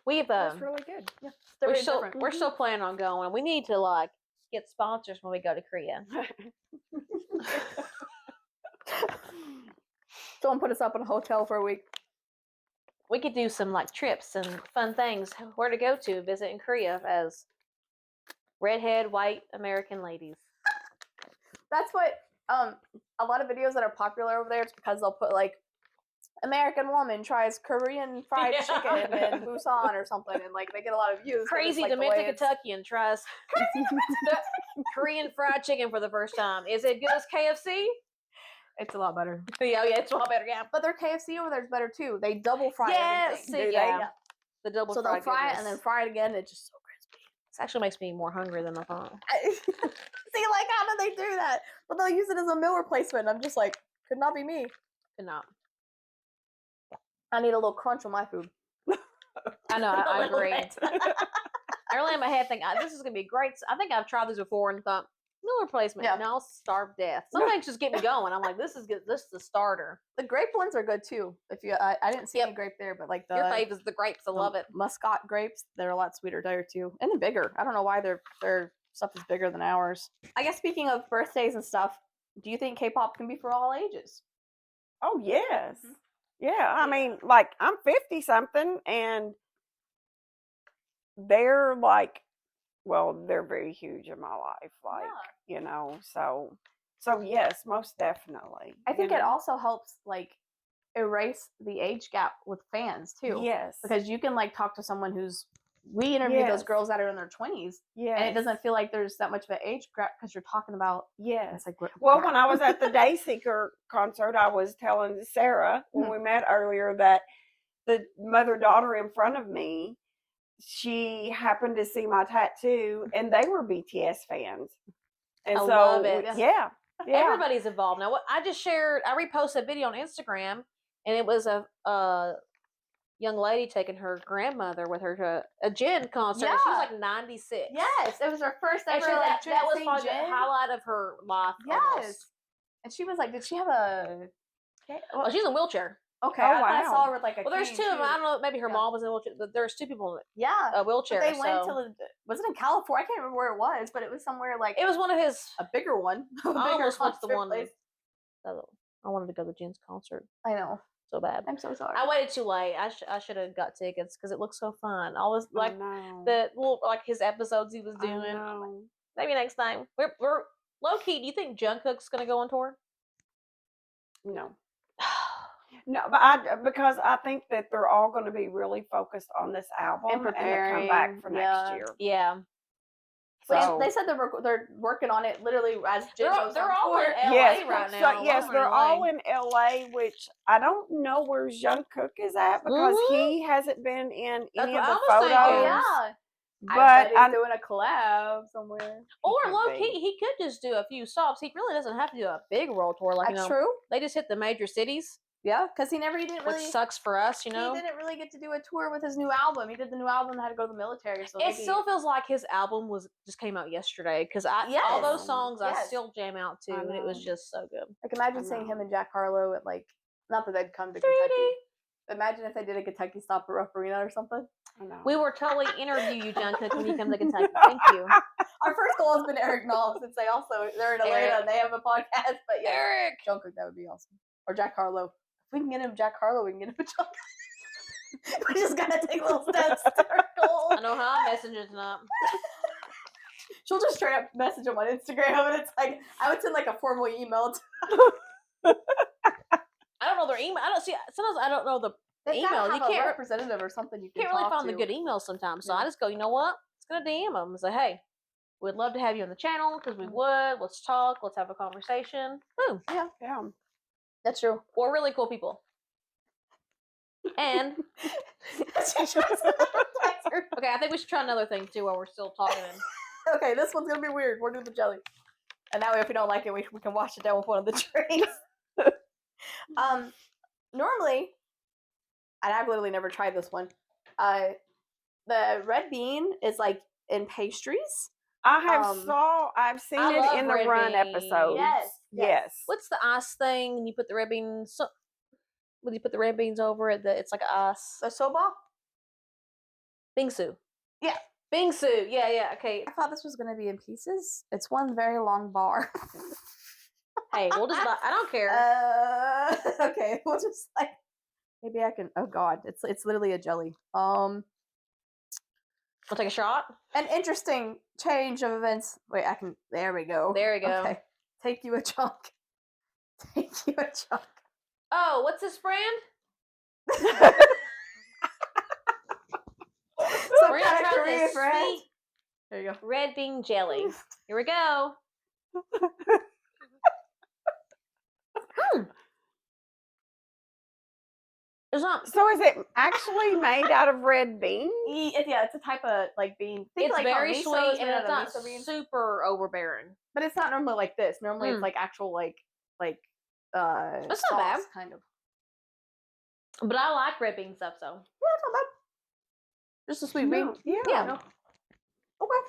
we've That's really good. Yeah, we're still planning on going. We need to like get sponsors when we go to Korea. Someone put us up in a hotel for a week. We could do some like trips and fun things. Where to go to visit in Korea as redhead white American ladies. That's what a lot of videos that are popular over there. It's because they'll put like American woman tries Korean fried chicken in Busan or something, and like they get a lot of views. Crazy like, demented Kentuckian tries Korean fried chicken for the first time. Is it good as KFC? It's a lot better. Yeah, it's a lot better. Yeah, but their KFC over there is better too. They double fry everything. Yes, yeah. The double. So they'll fry it and then fry it again. It's just so crispy. This actually makes me more hungry than I thought. See, like how do they do that? But they'll use it as a meal replacement. I'm just like, could not be me. Could not. I need a little crunch on my food. I know. I agree. I really in my head think this is gonna be great. I think I've tried these before and thought meal replacement. Yeah. Now I'll starve to death. Some things just get me going. I'm like, this is good. This is the starter. The grape ones are good too. If you, I didn't see any grape there, but like your fave is the grapes. I love it. Muscat grapes, they're a lot sweeter there too, and they're bigger. I don't know why their stuff is bigger than ours. I guess speaking of birthdays and stuff, do you think K-pop can be for all ages? Oh yes. Mm-hmm. Yeah, I mean, like, I'm 50-something, and they're, like, well, they're very huge in my life, like, you know, so yes, most definitely. I think it also helps, like, erase the age gap with fans, too. Yes. Because you can, like, talk to someone we interviewed those girls that are in their 20s, and it doesn't feel like there's that much of an age gap because you're talking about, it's like, well, when I was at the Day Seeker concert, I was telling Sarah when we met earlier that the mother-daughter in front of me, she happened to see my tattoo, and they were BTS fans. And I love it. Yeah. Everybody's involved. Now, I reposted a video on Instagram, and it was a young lady taking her grandmother with her to a Jen concert. Yeah. And she was like 96. Yes, it was her first And ever. that was seeing probably the Jen. highlight of her life. Yes, almost. and she was like, "Did she have a?" Oh, she's in a wheelchair. Okay, Oh, I thought I wow. saw her with like a. Well, there's cane, two of them. too. I don't know. Maybe her mom was in a wheelchair, but there's two people in Yeah, a wheelchair. But they went so. to was it in California? I can't remember where it was, but it was somewhere like It was one of his. a bigger one. A I bigger almost went to the concert one. place. I wanted to go to Jen's concert I know. so bad. I'm so sorry. I waited too late. I should have got tickets because it looked so fun. I was like know. the little like his episodes he was doing. I know. Maybe next time. We're low key. Do you think Jungkook's gonna go on tour? No. No, but because I think that they're all going to be really focused on this album And the preparing, comeback for next year. Yeah. So They said they're working on it literally as Jen goes they're on all tour. in LA yes, right now. So, yes, they're all in LA, which I don't know where Jungkook is at because he hasn't been in any of the photos. Yeah. But I bet he's doing a collab somewhere. Or could low be. key, he could just do a few stops. He really doesn't have to do a big world tour. Like That's true. They just hit the major cities. Yeah, because he didn't Which really. sucks for us, He didn't really get to do a tour with his new album. He did the new album and had to go to the military. So it still feels like his album just came out yesterday because all those songs I still jam out to, and it was just so good. Like imagine seeing him and Jack Harlow at like, not that they'd come to Kentucky. Imagine if they did a Kentucky stop at Ruff Arena or something. We will totally interview you, Jungkook, when you come to Kentucky. Thank you. Our first goal has been Eric Knopf since they're in Atlanta and they have a podcast. But yeah, Eric Jungkook, that would be awesome. Or Jack Harlow. If we can get him Jack Harlow, we can get him a Jungkook. We just gotta take little steps to our goal. I know how I'm messaging up. She'll just straight up message him on Instagram, and it's like I would send like a formal email. I don't know their email. I don't see. Sometimes I don't know the They email. have You a can't representative or something. You can't really find the good emails sometimes. So I just go, you know what? It's gonna DM them and say, hey, we'd love to have you on the channel because we would. Let's talk. Let's have a conversation. Boom. Yeah. That's true. We're really cool people. And okay, I think we should try another thing too while we're still talking. Okay, this one's gonna be weird. We're doing the jelly, and that way, if we don't like it, we can wash it down with one of the trays. Normally, and I've literally never tried this one. The red bean is like in pastries. I've seen it in the Run episode. Yes. What's the ice thing? And you put the red beans. Would you put the red beans over it? It's like ice. The soba? Bingsu. Yeah. Bingsu. Yeah. Okay. I thought this was gonna be in pieces. It's one very long bar. Hey, we'll just. I don't care. Okay, we'll just like. Maybe I can. Oh God, it's literally a jelly. We'll take a shot. An interesting change of events. Wait, I can. There we go. There we go. Okay. Take you a chunk. Take you a chunk. Oh, what's this brand? We're gonna try this sweet there you go. red bean jelly. Here we go. It's not. So is it actually made out of red beans? Yeah, it's a type of like bean. Think It's like very miso sweet and made it's out not of miso beans. super overbearing. But it's not normally like this. Normally it's like actual like That's not bad. Kind of. But I like red bean stuff, so Yeah, it's not bad. Just a sweet bean. Yeah. No. Okay.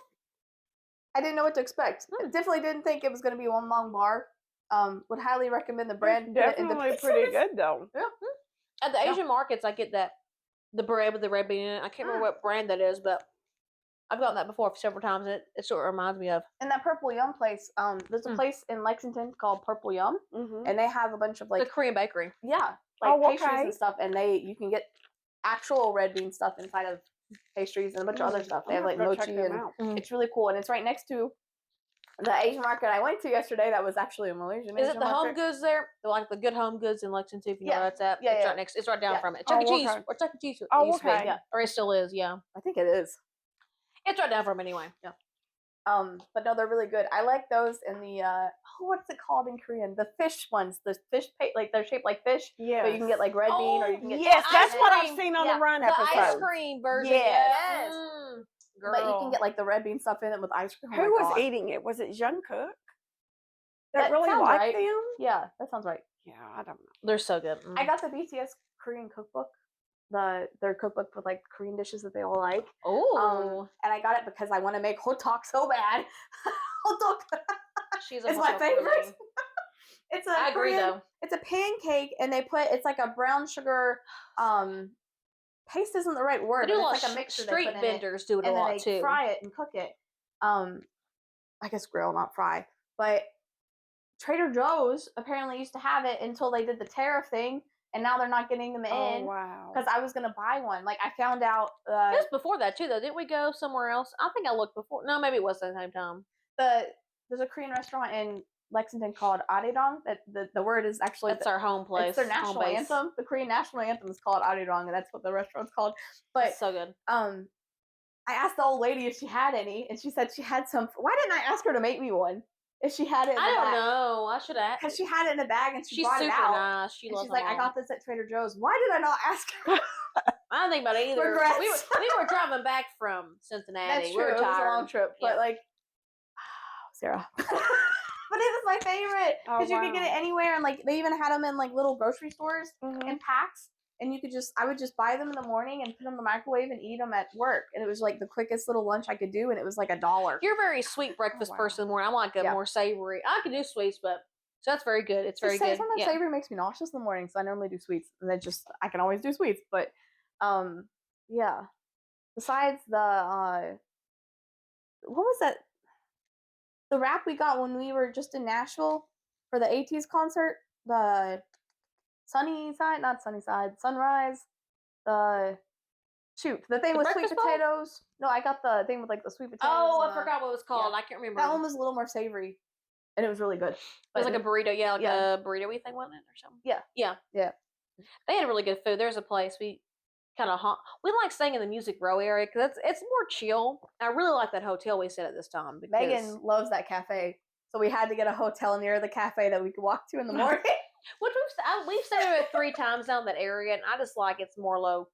I didn't know what to expect. I definitely didn't think it was going to be one long bar. Would highly recommend the brand. Definitely pretty good though. Yeah. At the Asian markets, I get the bread with the red bean in it. I can't remember what brand that is, but I've gotten that before several times. And it sort of reminds me of. And that Purple Yum place, there's a place in Lexington called Purple Yum, and they have a bunch of like the Korean bakery. Yeah, like pastries and stuff, and you can get actual red bean stuff inside of pastries and a bunch of other stuff. They have like mochi, and it's really cool. And it's right next to the Asian market I went to yesterday. That was actually a Malaysian. Is Asian it the market. Home Goods there? Like the Good Home Goods in Lexington? If you know where that's at. Yeah, it's yeah. right next. It's right down from it. Oh, Chuck E. Cheese. okay. Or Chuck E. Cheese. Oh, used to be. okay. Yeah. Or it still is. Yeah. I think it is. It's right down from it anyway. Yeah. But no, they're really good. I like those in the what's it called in Korean? The fish ones. The fish like they're shaped like fish. Yeah. But you can get like red bean or you can get Yes, that's ice what cream. I've seen on Yeah. the Run The episode. ice cream version. Yes. Girl. But you can get like the red bean stuff in it with ice cream. Who was eating it? Was it Jungkook? That really sounds liked right. them? Yeah, that sounds right. Yeah, I don't know. They're so good. I got the BTS Korean cookbook. Their cookbook with like Korean dishes that they all like. Oh. And I got it because I want to make hotok so bad. Hotok. She's it's my favorite. It's a I agree, Korean, though. It's a pancake, and it's like a brown sugar. Paste isn't the right word. They do but a lot it's like of a mixture. street vendors do it a lot and too. They fry it and cook it. I guess grill, not fry. But Trader Joe's apparently used to have it until they did the tariff thing, and now they're not getting them in. Oh, wow. Because I was gonna buy one. Like I found out. It was before that too, though. Didn't we go somewhere else? I think I looked before. No, maybe it was at the same time. There's a Korean restaurant in Lexington called Arirang. That the word is actually that's our home place. It's their national anthem. The Korean national anthem is called Arirang, and that's what the restaurant's called. But it's so good. I asked the old lady if she had any, and she said she had some. Why didn't I ask her to make me one? If she had it, I don't know. I should have. Because she had it in a bag and she's brought super it out. nice. She's like, I got this at Trader Joe's. Why did I not ask her? I don't think about it either. Regrets. We were driving back from Cincinnati. That's true. We were tired. It was a long trip, but like, Sarah. But it was my favorite because you could get it anywhere, and like they even had them in like little grocery stores in packs, and you could I would just buy them in the morning and put them in the microwave and eat them at work, and it was like the quickest little lunch I could do, and it was like $1. You're a very sweet breakfast person in the morning. I'm like a more savory. I can do sweets, but so that's very good. It's very good. Sometimes savory makes me nauseous in the morning, so I normally do sweets, and I can always do sweets, but yeah. Besides the what was that? The wrap we got when we were just in Nashville for the ATEEZ concert, the Sunrise, the thing with sweet potatoes. No, I got the thing with like the sweet potatoes. Oh, I forgot what it was called. I can't remember. That one was a little more savory, and it was really good. It was like a burrito, a burrito-y thing, wasn't it, or something? Yeah. They had really good food. There's a place we kind of we like staying in the Music Row area because it's more chill. I really like that hotel we stayed at this time. Because Megan loves that cafe, so we had to get a hotel near the cafe that we could walk to in the morning. Which we've stayed there 3 times down that area, and I just like it's more low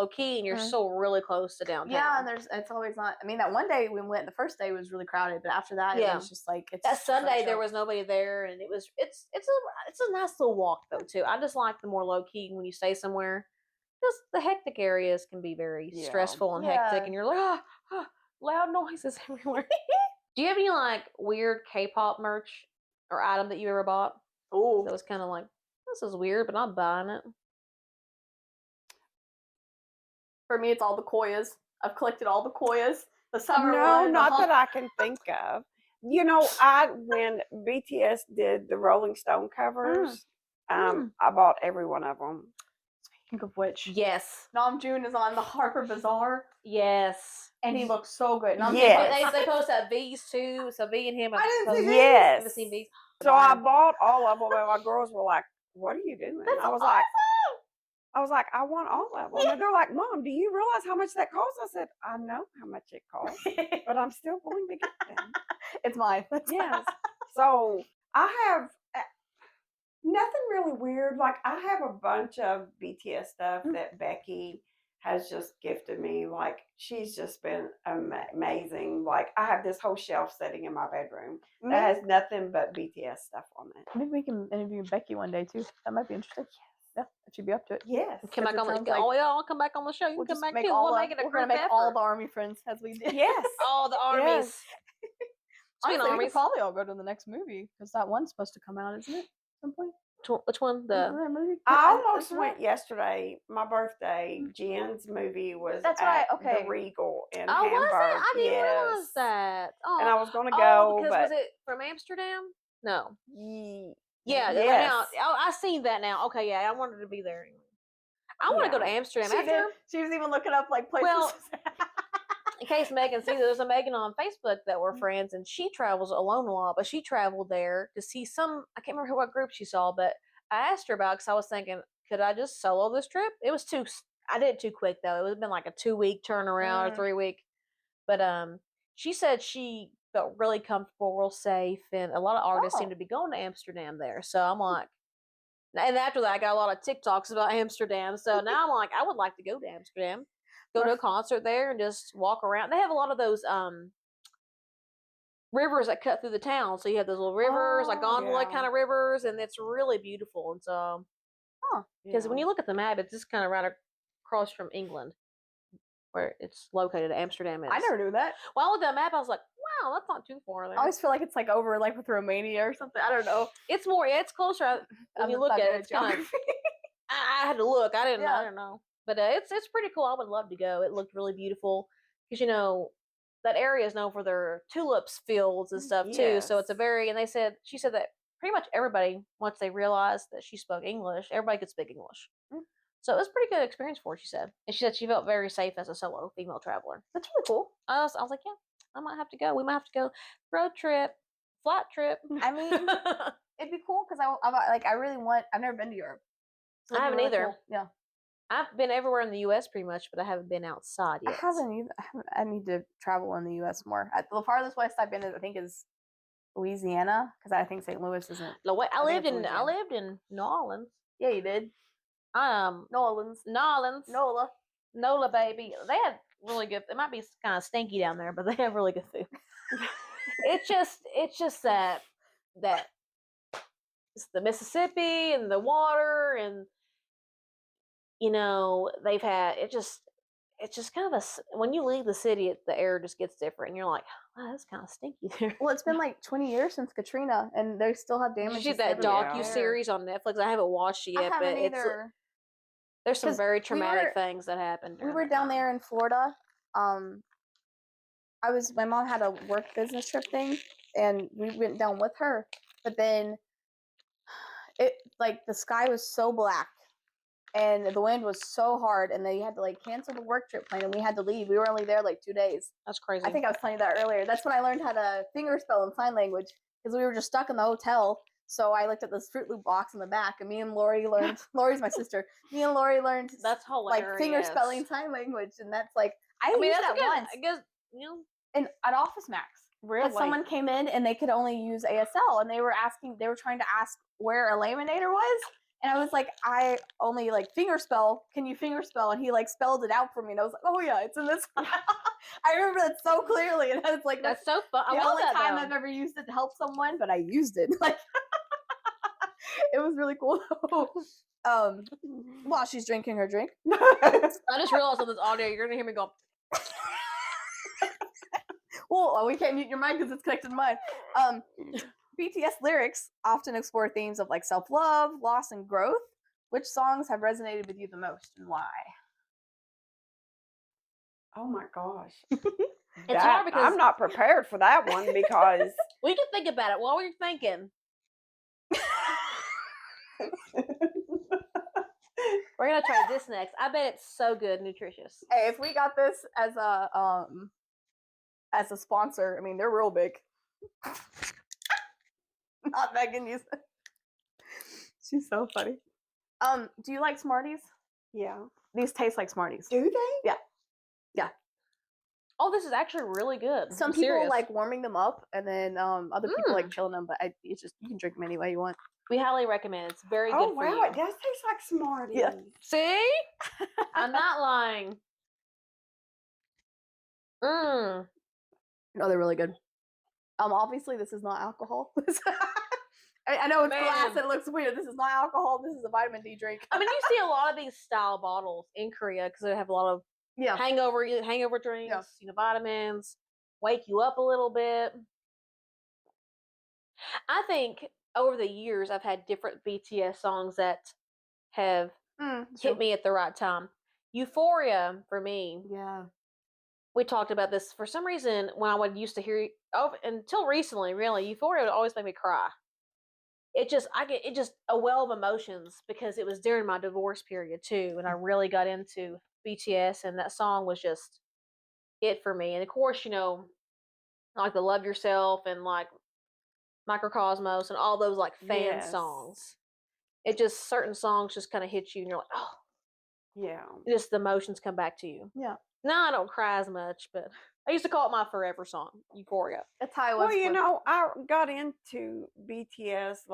key, and you're still really close to downtown. Yeah, and it's always not. I mean, that one day we went, the first day was really crowded, but after that, it was just like that Sunday there was nobody there, and it's a nice little walk though too. I just like the more low key when you stay somewhere. Because the hectic areas can be very stressful and hectic, and you're like, loud noises everywhere. Do you have any like weird K-pop merch or item that you ever bought? Oh, that was kind of like, this is weird, but I'm buying it. For me, it's all the koyas. I've collected all the koyas. The summer No, not that I can think of. You know, when BTS did the Rolling Stone covers, I bought every one of them. Speaking of which, yes, Namjoon is on the Harper Bazaar. Yes, and he looks so good. Yes, they post up V's too. So V and him. I didn't see V's. Yes, I've seen V's. So I bought all of them, and my girls were like, "What are you doing?" That's I was like, "I want all of them." And they're like, "Mom, do you realize how much that costs?" I said, "I know how much it costs, but I'm still going to get them." It's mine. Yes. So I have nothing really weird. Like I have a bunch of BTS stuff that Becky has just gifted me. Like she's just been amazing. Like I have this whole shelf sitting in my bedroom that has nothing but BTS stuff on it. Maybe we can interview Becky one day too. That might be interesting. Yeah, if she'd be up to it. Yes. Come back on I'll come back on the show. You can come back too. We're gonna make all the army friends as we did. Yes. All the armies. Honestly, we could probably all go to the next movie because that one's supposed to come out, isn't it? At some point. Which one? I almost went yesterday. My birthday. Jen's movie was at the Regal in Hamburg. Was it? I didn't realize that. Oh. And I was going to go, because but was it from Amsterdam? No. Yeah. Yes. I seen that now. Okay, yeah. I wanted to be there. I want to go to Amsterdam. She was even looking up like places. Well, in case Megan sees it, there's a Megan on Facebook that we're friends, and she travels alone a lot, but she traveled there to see I can't remember what group she saw, but I asked her about it because I was thinking, could I just solo this trip? I did it too quick though. It would have been like a 2-week turnaround or 3-week. But she said she felt really comfortable, real safe, and a lot of artists seem to be going to Amsterdam there. So I'm like, and after that I got a lot of TikToks about Amsterdam. So now I'm like, I would like to go to Amsterdam. Go to a concert there and just walk around. They have a lot of those rivers that cut through the town. So you have those little rivers, like gondola kind of rivers, and it's really beautiful. And so, because when you look at the map, it's just kind of right across from England, where it's located. Amsterdam is. I never knew that. Well, I looked at the map, I was like, wow, that's not too far there. I always feel like it's like over like with Romania or something. I don't know. It's more, it's closer. When you look at it, it's kind of. I had to look. I don't know, but it's pretty cool. I would love to go. It looked really beautiful because that area is known for their tulips fields and stuff too. So it's and she said that pretty much everybody, once they realized that she spoke English, everybody could speak English. So it was a pretty good experience for her, she said. And she said she felt very safe as a solo female traveler. That's really cool. I was like, yeah, I might have to go. We might have to go road trip, flight trip. I mean, it'd be cool because I really want. I've never been to Europe. So I haven't either. Cool. Yeah, I've been everywhere in the U.S. pretty much, but I haven't been outside yet. I haven't either. I need to travel in the U.S. more. The farthest west I've been, I think, is Louisiana, because I think St. Louis isn't. I lived in New Orleans. Yeah, you did. New Orleans, Nola, baby. They had really good. It might be kind of stinky down there, but they have really good food. it's just that it's the Mississippi and the water, and they've had it's just kind of when you leave the city, the air just gets different, and you're like, wow, that's kind of stinky there. Well, it's been like 20 years since Katrina, and they still have damage. Did you see that docu-series on Netflix? I haven't watched it yet, but there's some very traumatic things that happened. We were down there in Florida. My mom had a work business trip thing, and we went down with her. But then, the sky was so black, and the wind was so hard, and they had to cancel the work trip plan, and we had to leave. We were only there 2 days. That's crazy. I think I was telling you that earlier. That's when I learned how to fingerspell and sign language, because we were just stuck in the hotel. So I looked at this Fruit Loop box in the back, and me and Lori learned. Lori's my sister. Me and Lori learned. That's hilarious. Finger spelling sign language, and that's I used that once. I guess at Office Max. Really? Someone came in and they could only use ASL, and they were trying to ask where a laminator was, and I was like, I only fingerspell. Can you fingerspell? And he spelled it out for me, and I was like, oh yeah, it's in this. I remember that so clearly, and I was like, that's so fun. The only time I've ever used it to help someone, but I used it. It was really cool. While she's drinking her drink. I just realized on this audio, you're gonna hear me go. Well, we can't mute your mic because it's connected to mine. BTS lyrics often explore themes of self-love, loss, and growth. Which songs have resonated with you the most, and why? Oh my gosh. It's hard because I'm not prepared for that one because we can think about it while we're thinking. We're gonna try this next. I bet it's so good, nutritious. Hey, if we got this as a sponsor, I mean, they're real big. Not Megan. She's so funny. Do you like Smarties? Yeah. These taste like Smarties. Do they? Yeah. Oh, this is actually really good. Some people like warming them up, and then other people like chilling them. But you can drink them any way you want. We highly recommend. It's very good for you. Oh wow, it does taste like Smarties. Yeah. See? I'm not lying. No, they're really good. Obviously this is not alcohol. I know it's glass and it looks weird. This is not alcohol. This is a vitamin D drink. I mean, you see a lot of these style bottles in Korea because they have a lot of hangover drinks, vitamins, wake you up a little bit. I think over the years I've had different BTS songs that have hit me at the right time. Euphoria for me. Yeah. We talked about this for some reason when I would used to hear until recently, really, Euphoria would always make me cry. I get a well of emotions because it was during my divorce period too, and I really got into BTS, and that song was just it for me. And of course, like the Love Yourself and like Microcosmos and all those like fan songs. It just certain songs just kind of hit you, and you're like, oh, yeah. Just the emotions come back to you. Yeah. Now I don't cry as much, but I used to call it my forever song, Euphoria. That's how I was. Well, I got into BTS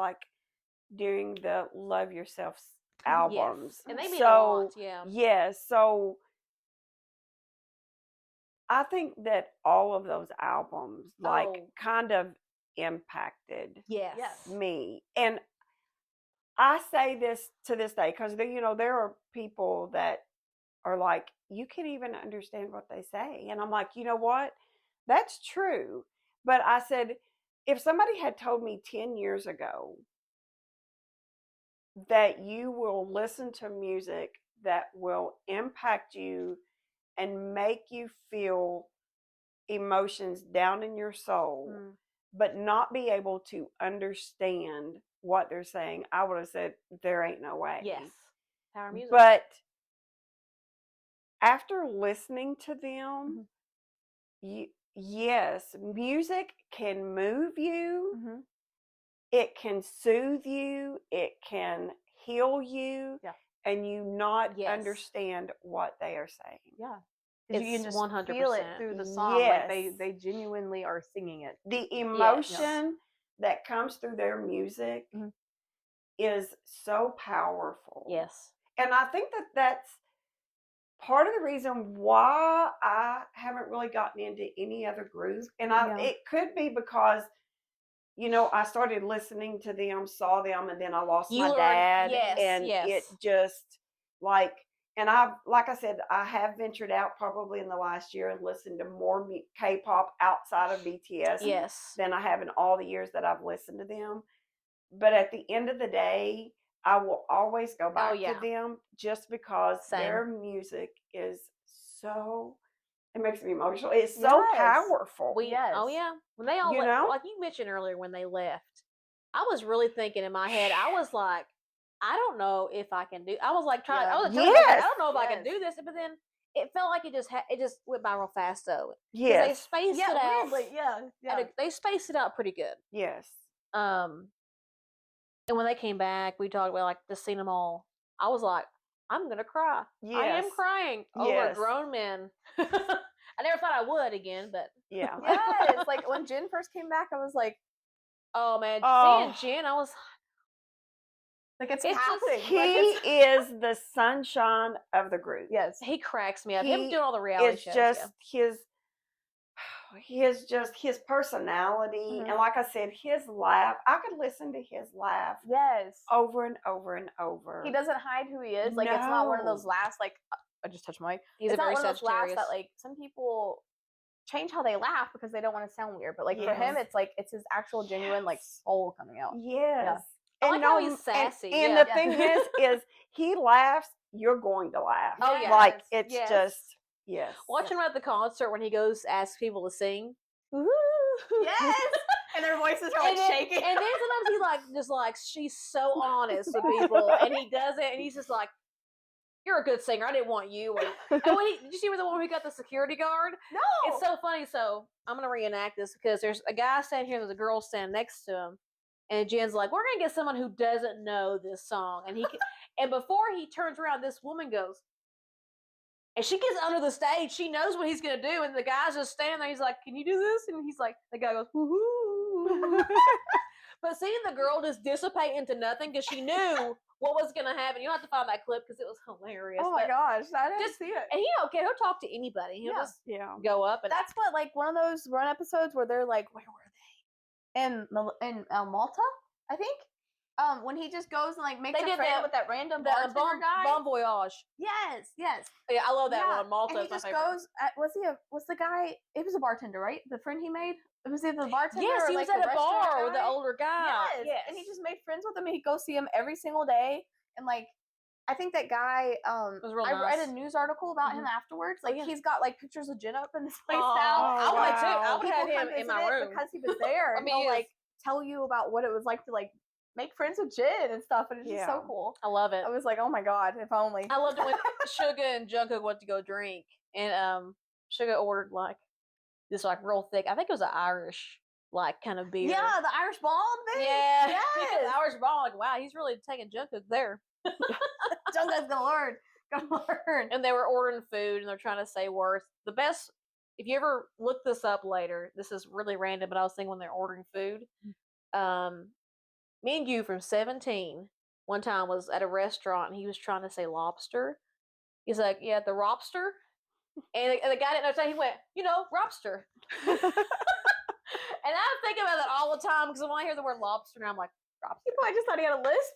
during the Love Yourself albums. Yes. And they mean a lot, yeah. Yes, so I think that all of those albums kind of impacted Yes. me. And I say this to this day because there are people that are like, you can't even understand what they say. And I'm like, you know what? That's true. But I said, if somebody had told me 10 years ago that you will listen to music that will impact you and make you feel emotions down in your soul, but not be able to understand what they're saying, I would have said, there ain't no way. Yes. Power music. But after listening to them, yes, music can move you. It can soothe you. It can heal you. Yeah. And you not understand what they are saying. Yeah. It's you can just 100%. feel it through the song. Yes. Like they genuinely are singing it. The emotion that comes through their music is so powerful. Yes. And I think that that's part of the reason why I haven't really gotten into any other group. And it could be because, I started listening to them, saw them, and then I lost my dad. It just and like I said, I have ventured out probably in the last year and listened to more K-pop outside of BTS than I have in all the years that I've listened to them. But at the end of the day, I will always go back to them just because their music is so, it makes me emotional. It's so powerful. Oh yeah. When they all like you mentioned earlier when they left, I was really thinking in my head, I was like, I don't know if I can do. I was like trying. I was like, I don't know if I can do this. But then it felt like it just went by real fast though. Yes. They spaced it out. Weirdly, they spaced it out pretty good. Yes. And when they came back, we talked about like just seeing them all. I was like, I'm gonna cry. Yes. I am crying over grown men. I never thought I would again, but yes. Like when Jin first came back, I was like, oh man, seeing Jin, I was like, it's happening. He is the sunshine of the group. Yes, he cracks me up. Him doing all the reality shows. It's just his personality, and like I said, his laugh. I could listen to his laugh. Yes, over and over and over. He doesn't hide who he is. Like it's not one of those laughs. Like I just touched my mic. He's not one of those laughs that like some people change how they laugh because they don't want to sound weird. But like for him, it's like it's his actual genuine like soul coming out. Yes. I like how he's sassy. And the thing is he laughs, you're going to laugh. Oh yeah. Like it's just Watching him at the concert when he goes ask people to sing. Woo-hoo. Yes. And their voices are like shaking. And then sometimes he like just like she's so honest with people and he does it and he's just like, you're a good singer. I didn't want you. And when did you see the one who got the security guard? No. It's so funny. So I'm gonna reenact this because there's a guy standing here, there's a girl standing next to him. And Jen's like, we're going to get someone who doesn't know this song. And and before he turns around, this woman goes, and she gets under the stage. She knows what he's going to do. And the guy's just standing there. He's like, can you do this? And he's like, the guy goes, woohoo. But seeing the girl just dissipate into nothing because she knew what was going to happen. You'll have to find that clip because it was hilarious. Oh my gosh. I didn't see it. And he don't care. He'll talk to anybody. He'll just go up. And that's what, like, one of those run episodes where they're like, where were they? In Malta, I think. When he just goes and like makes a friend with that random bartender guy. Bon Voyage. Yes. Yeah, I love that one. Malta. And he just goes. Was the guy? It was a bartender, right? The friend he made. It was either the bartender. Yes, or he was like at a bar with the older guy. Yes. And he just made friends with him. And he'd go see him every single day. And like, I think that guy. Was real I nice. read a news article about him afterwards. Like he's got like pictures of Jin up in his place now. I would too. I would have him in my room because he was there. And he'll like tell you about what it was like to like make friends with Jin and stuff, and it's just so cool. I love it. I was like, oh my god, if only. I loved it when Suga and Jungkook went to go drink, and Suga ordered like this like real thick. I think it was an Irish like kind of beer. Yeah, the Irish Bald thing. Yeah, yes. The Irish Bald. Like, wow, he's really taking Jungkook there. Jungkook's gonna learn. And they were ordering food, and they're trying to say words. The best. If you ever look this up later, this is really random, but I was thinking when they're ordering food, me and you from 17 one time was at a restaurant and he was trying to say lobster. He's like, yeah, the lobster. And the guy didn't know. So he went, lobster. And I think about that all the time because when I hear the word lobster, I'm like, lobster. I just thought he had a lisp.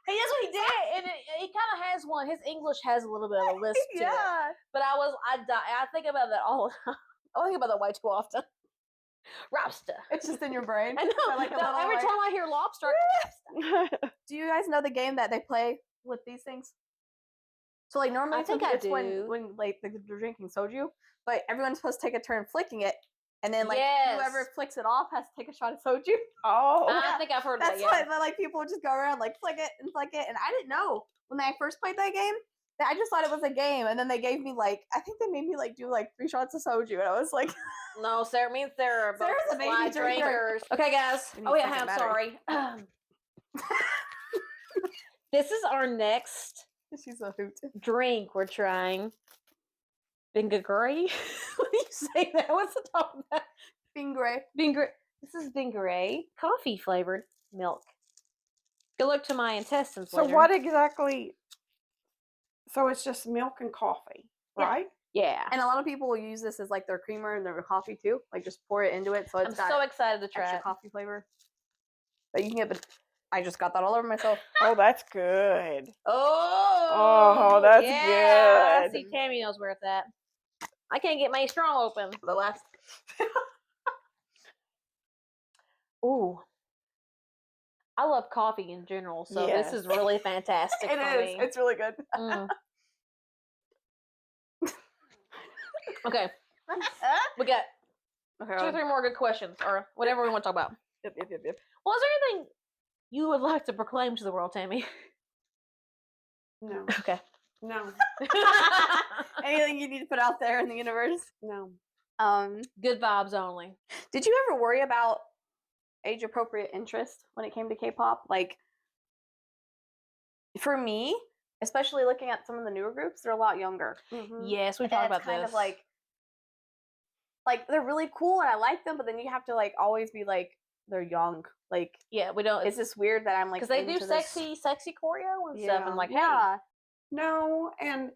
Hey, that's what he did, and he kind of has one. His English has a little bit of a lisp to it. But I think about that all the time. I think about that way too often. Lobster. It's just in your brain. I know. Like every time I hear lobster, do you guys know the game that they play with these things? So like normally it's when like they're drinking soju, but everyone's supposed to take a turn flicking it, and then like whoever flicks it off has to take a shot of soju. Oh, I think I've heard that's that. That's why like people would just go around like flick it, and I didn't know when I first played that game. I just thought it was a game, and then they gave me I think they made me do 3 shots of soju, and I was like, no, Sarah, me and Sarah are both Sarah's a baby drinkers. Okay, guys. Oh yeah, I'm sorry. This is our next she's a hoot drink we're trying. Bingray. What do you say that? What's the top of that? Bingray. This is Bingray coffee flavored milk. Good luck to my intestines. So later. what exactly? So it's just milk and coffee, right? Yeah. And a lot of people will use this as their creamer and their coffee too. Just pour it into it. So it's I'm so excited to try extra coffee flavor. But you can get, but I just got that all over myself. Oh, that's good. Oh, that's good. good. See, Tammy knows where it's at. I can't get my straw open. The last. Ooh. I love coffee in general, so this is really fantastic for me. It's really good. Okay. We got 2 or 3 more good questions, or whatever we want to talk about. Yep. Well, is there anything you would like to proclaim to the world, Tammy? No. Okay. No. Anything you need to put out there in the universe? No. Good vibes only. Did you ever worry about age-appropriate interest when it came to K-pop? For me, especially looking at some of the newer groups, they're a lot younger. Mm-hmm. Yes, we talked about this. Kind of they're really cool and I like them, but then you have to always be they're young. Yeah, we don't. It's just weird that I'm because they do sexy choreo and stuff, and yeah. No, and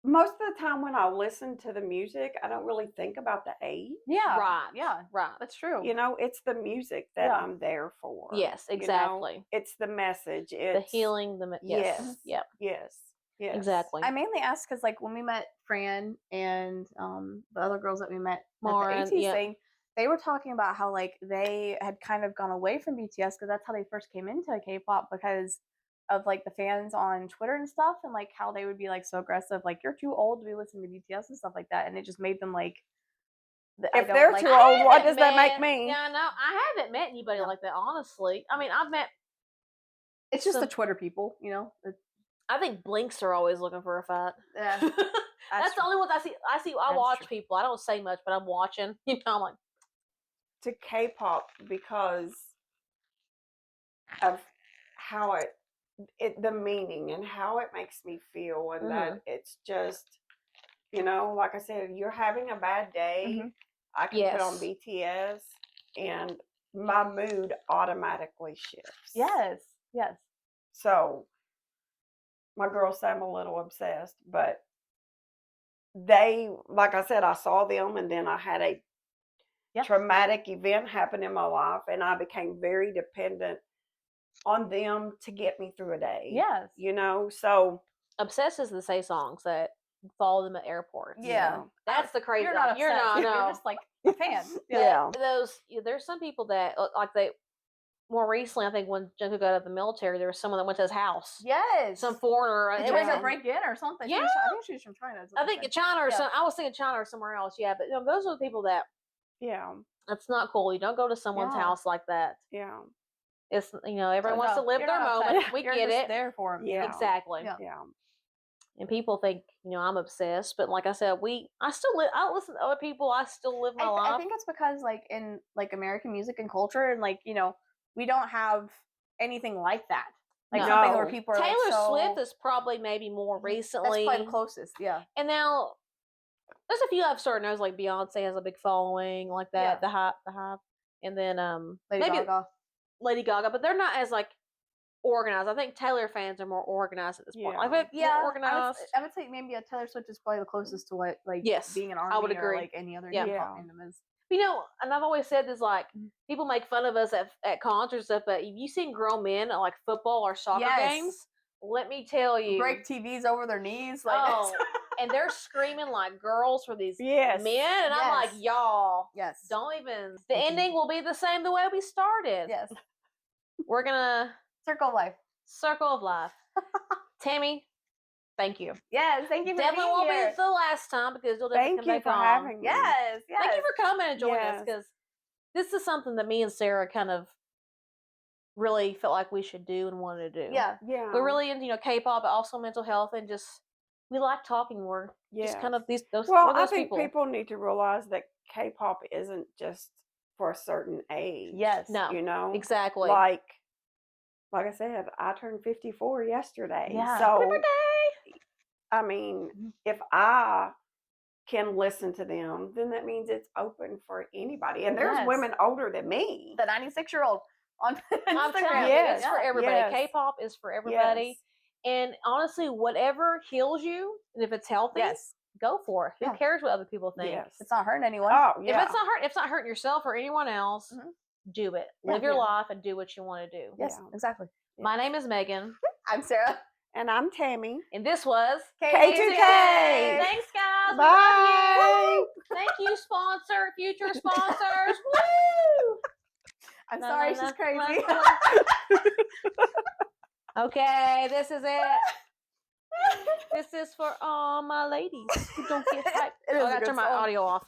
most of the time when I listen to the music, I don't really think about the age. Yeah. Right. Yeah. Right. That's true. It's the music that I'm there for. Yes, exactly. It's the message. the It's healing. Yes. Yep. Yes. Exactly. I mainly asked because when we met Fran and the other girls that we met Lauren, at the AT thing, they were talking about how they had kind of gone away from BTS because that's how they first came into K-pop because of the fans on Twitter and stuff, and how they would be so aggressive, you're too old to be listening to BTS and stuff like that, and it just made them if they're too old, what does that make me? Yeah, no, I haven't met anybody like that, honestly. I mean, I've met. It's just the Twitter people, I think Blinks are always looking for a fight. Yeah, that's the only ones I see. I watch people. I don't say much, but I'm watching. I'm like to K-pop because of how the meaning and how it makes me feel, and that it's just, like I said, you're having a bad day. I can put on BTS and my mood automatically shifts. Yes. So my girls say I'm a little obsessed, but they, like I said, I saw them and then I had a traumatic event happen in my life and I became very dependent on them to get me through a day. Yes. So obsessed is the say songs that follow them at airports. Yeah. That's the crazy. You're not You're not. You're just a fan. Yeah. There's some people that more recently, I think when Jungkook got out of the military, there was someone that went to his house. Yes. Some foreigner. It was a break-in or something. Yeah. I think she was from China. I think China or something. I was thinking China or somewhere else. Yeah, but those are the people that. Yeah. That's not cool. You don't go to someone's house like that. Yeah. It's everyone wants to live their moment. We you're get just it. There for them. Yeah. Exactly. Yeah. And people think I'm obsessed, but like I said, I listen to other people. I still live my life. I think it's because in American music and culture, and we don't have anything like that. Something where people are Taylor Swift is probably maybe more recently. That's probably the closest. Yeah. And now there's a few I've started knows like Beyonce has a big following like that. Yeah. The hype, and then Lady Gaga, but they're not as organized. I think Taylor fans are more organized at this point. Yeah. Like, more organized. I would say maybe a Taylor Swift is probably the closest to what like Yes, being an I would army or agree. like any other Yeah. K-pop fandom is. You know, and I've always said this, like, people make fun of us at concerts and stuff, but if you seen grown men at like football or soccer games, let me tell you, break TVs over their knees, like and they're screaming like girls for these Yes. men, and I'm like, y'all, don't even. The ending will be the same the way we started. Yes, we're gonna circle of life. Circle of life. Tammy, thank you. Yes, thank you for definitely being won't here. be the last time because you'll definitely come back on. Having me. Yes, yes. Thank you for coming and joining us because this is something that me and Sarah kind of really felt like we should do and wanted to do. Yeah. We're really into K-pop, but also mental health, and just we like talking. We're just kind of those. Well, those I think people need to realize that K-pop isn't just for a certain age. Yes. No. You know exactly. Like I said, I turned 54 yesterday. Yeah. So Happy birthday! I mean, if I can listen to them, then that means it's open for anybody. And there's women older than me. The 96-year-old on I'm Instagram. telling you, it's for everybody. K-pop is for everybody. And honestly, whatever heals you, and if it's healthy, go for it. Who cares what other people think? It's not hurting anyone. Oh, yeah. If it's not hurting yourself or anyone else, do it. Live your life and do what you want to do. Yes, exactly. My name is Megan. I'm Sarah. And I'm Tammy. And this was K2K. Thanks, guys. Bye. We love you. Thank you, sponsor, future sponsors. Woo! I'm sorry, she's crazy. Okay, this is it. This is for all my ladies who don't get hyped. I gotta turn my audio off.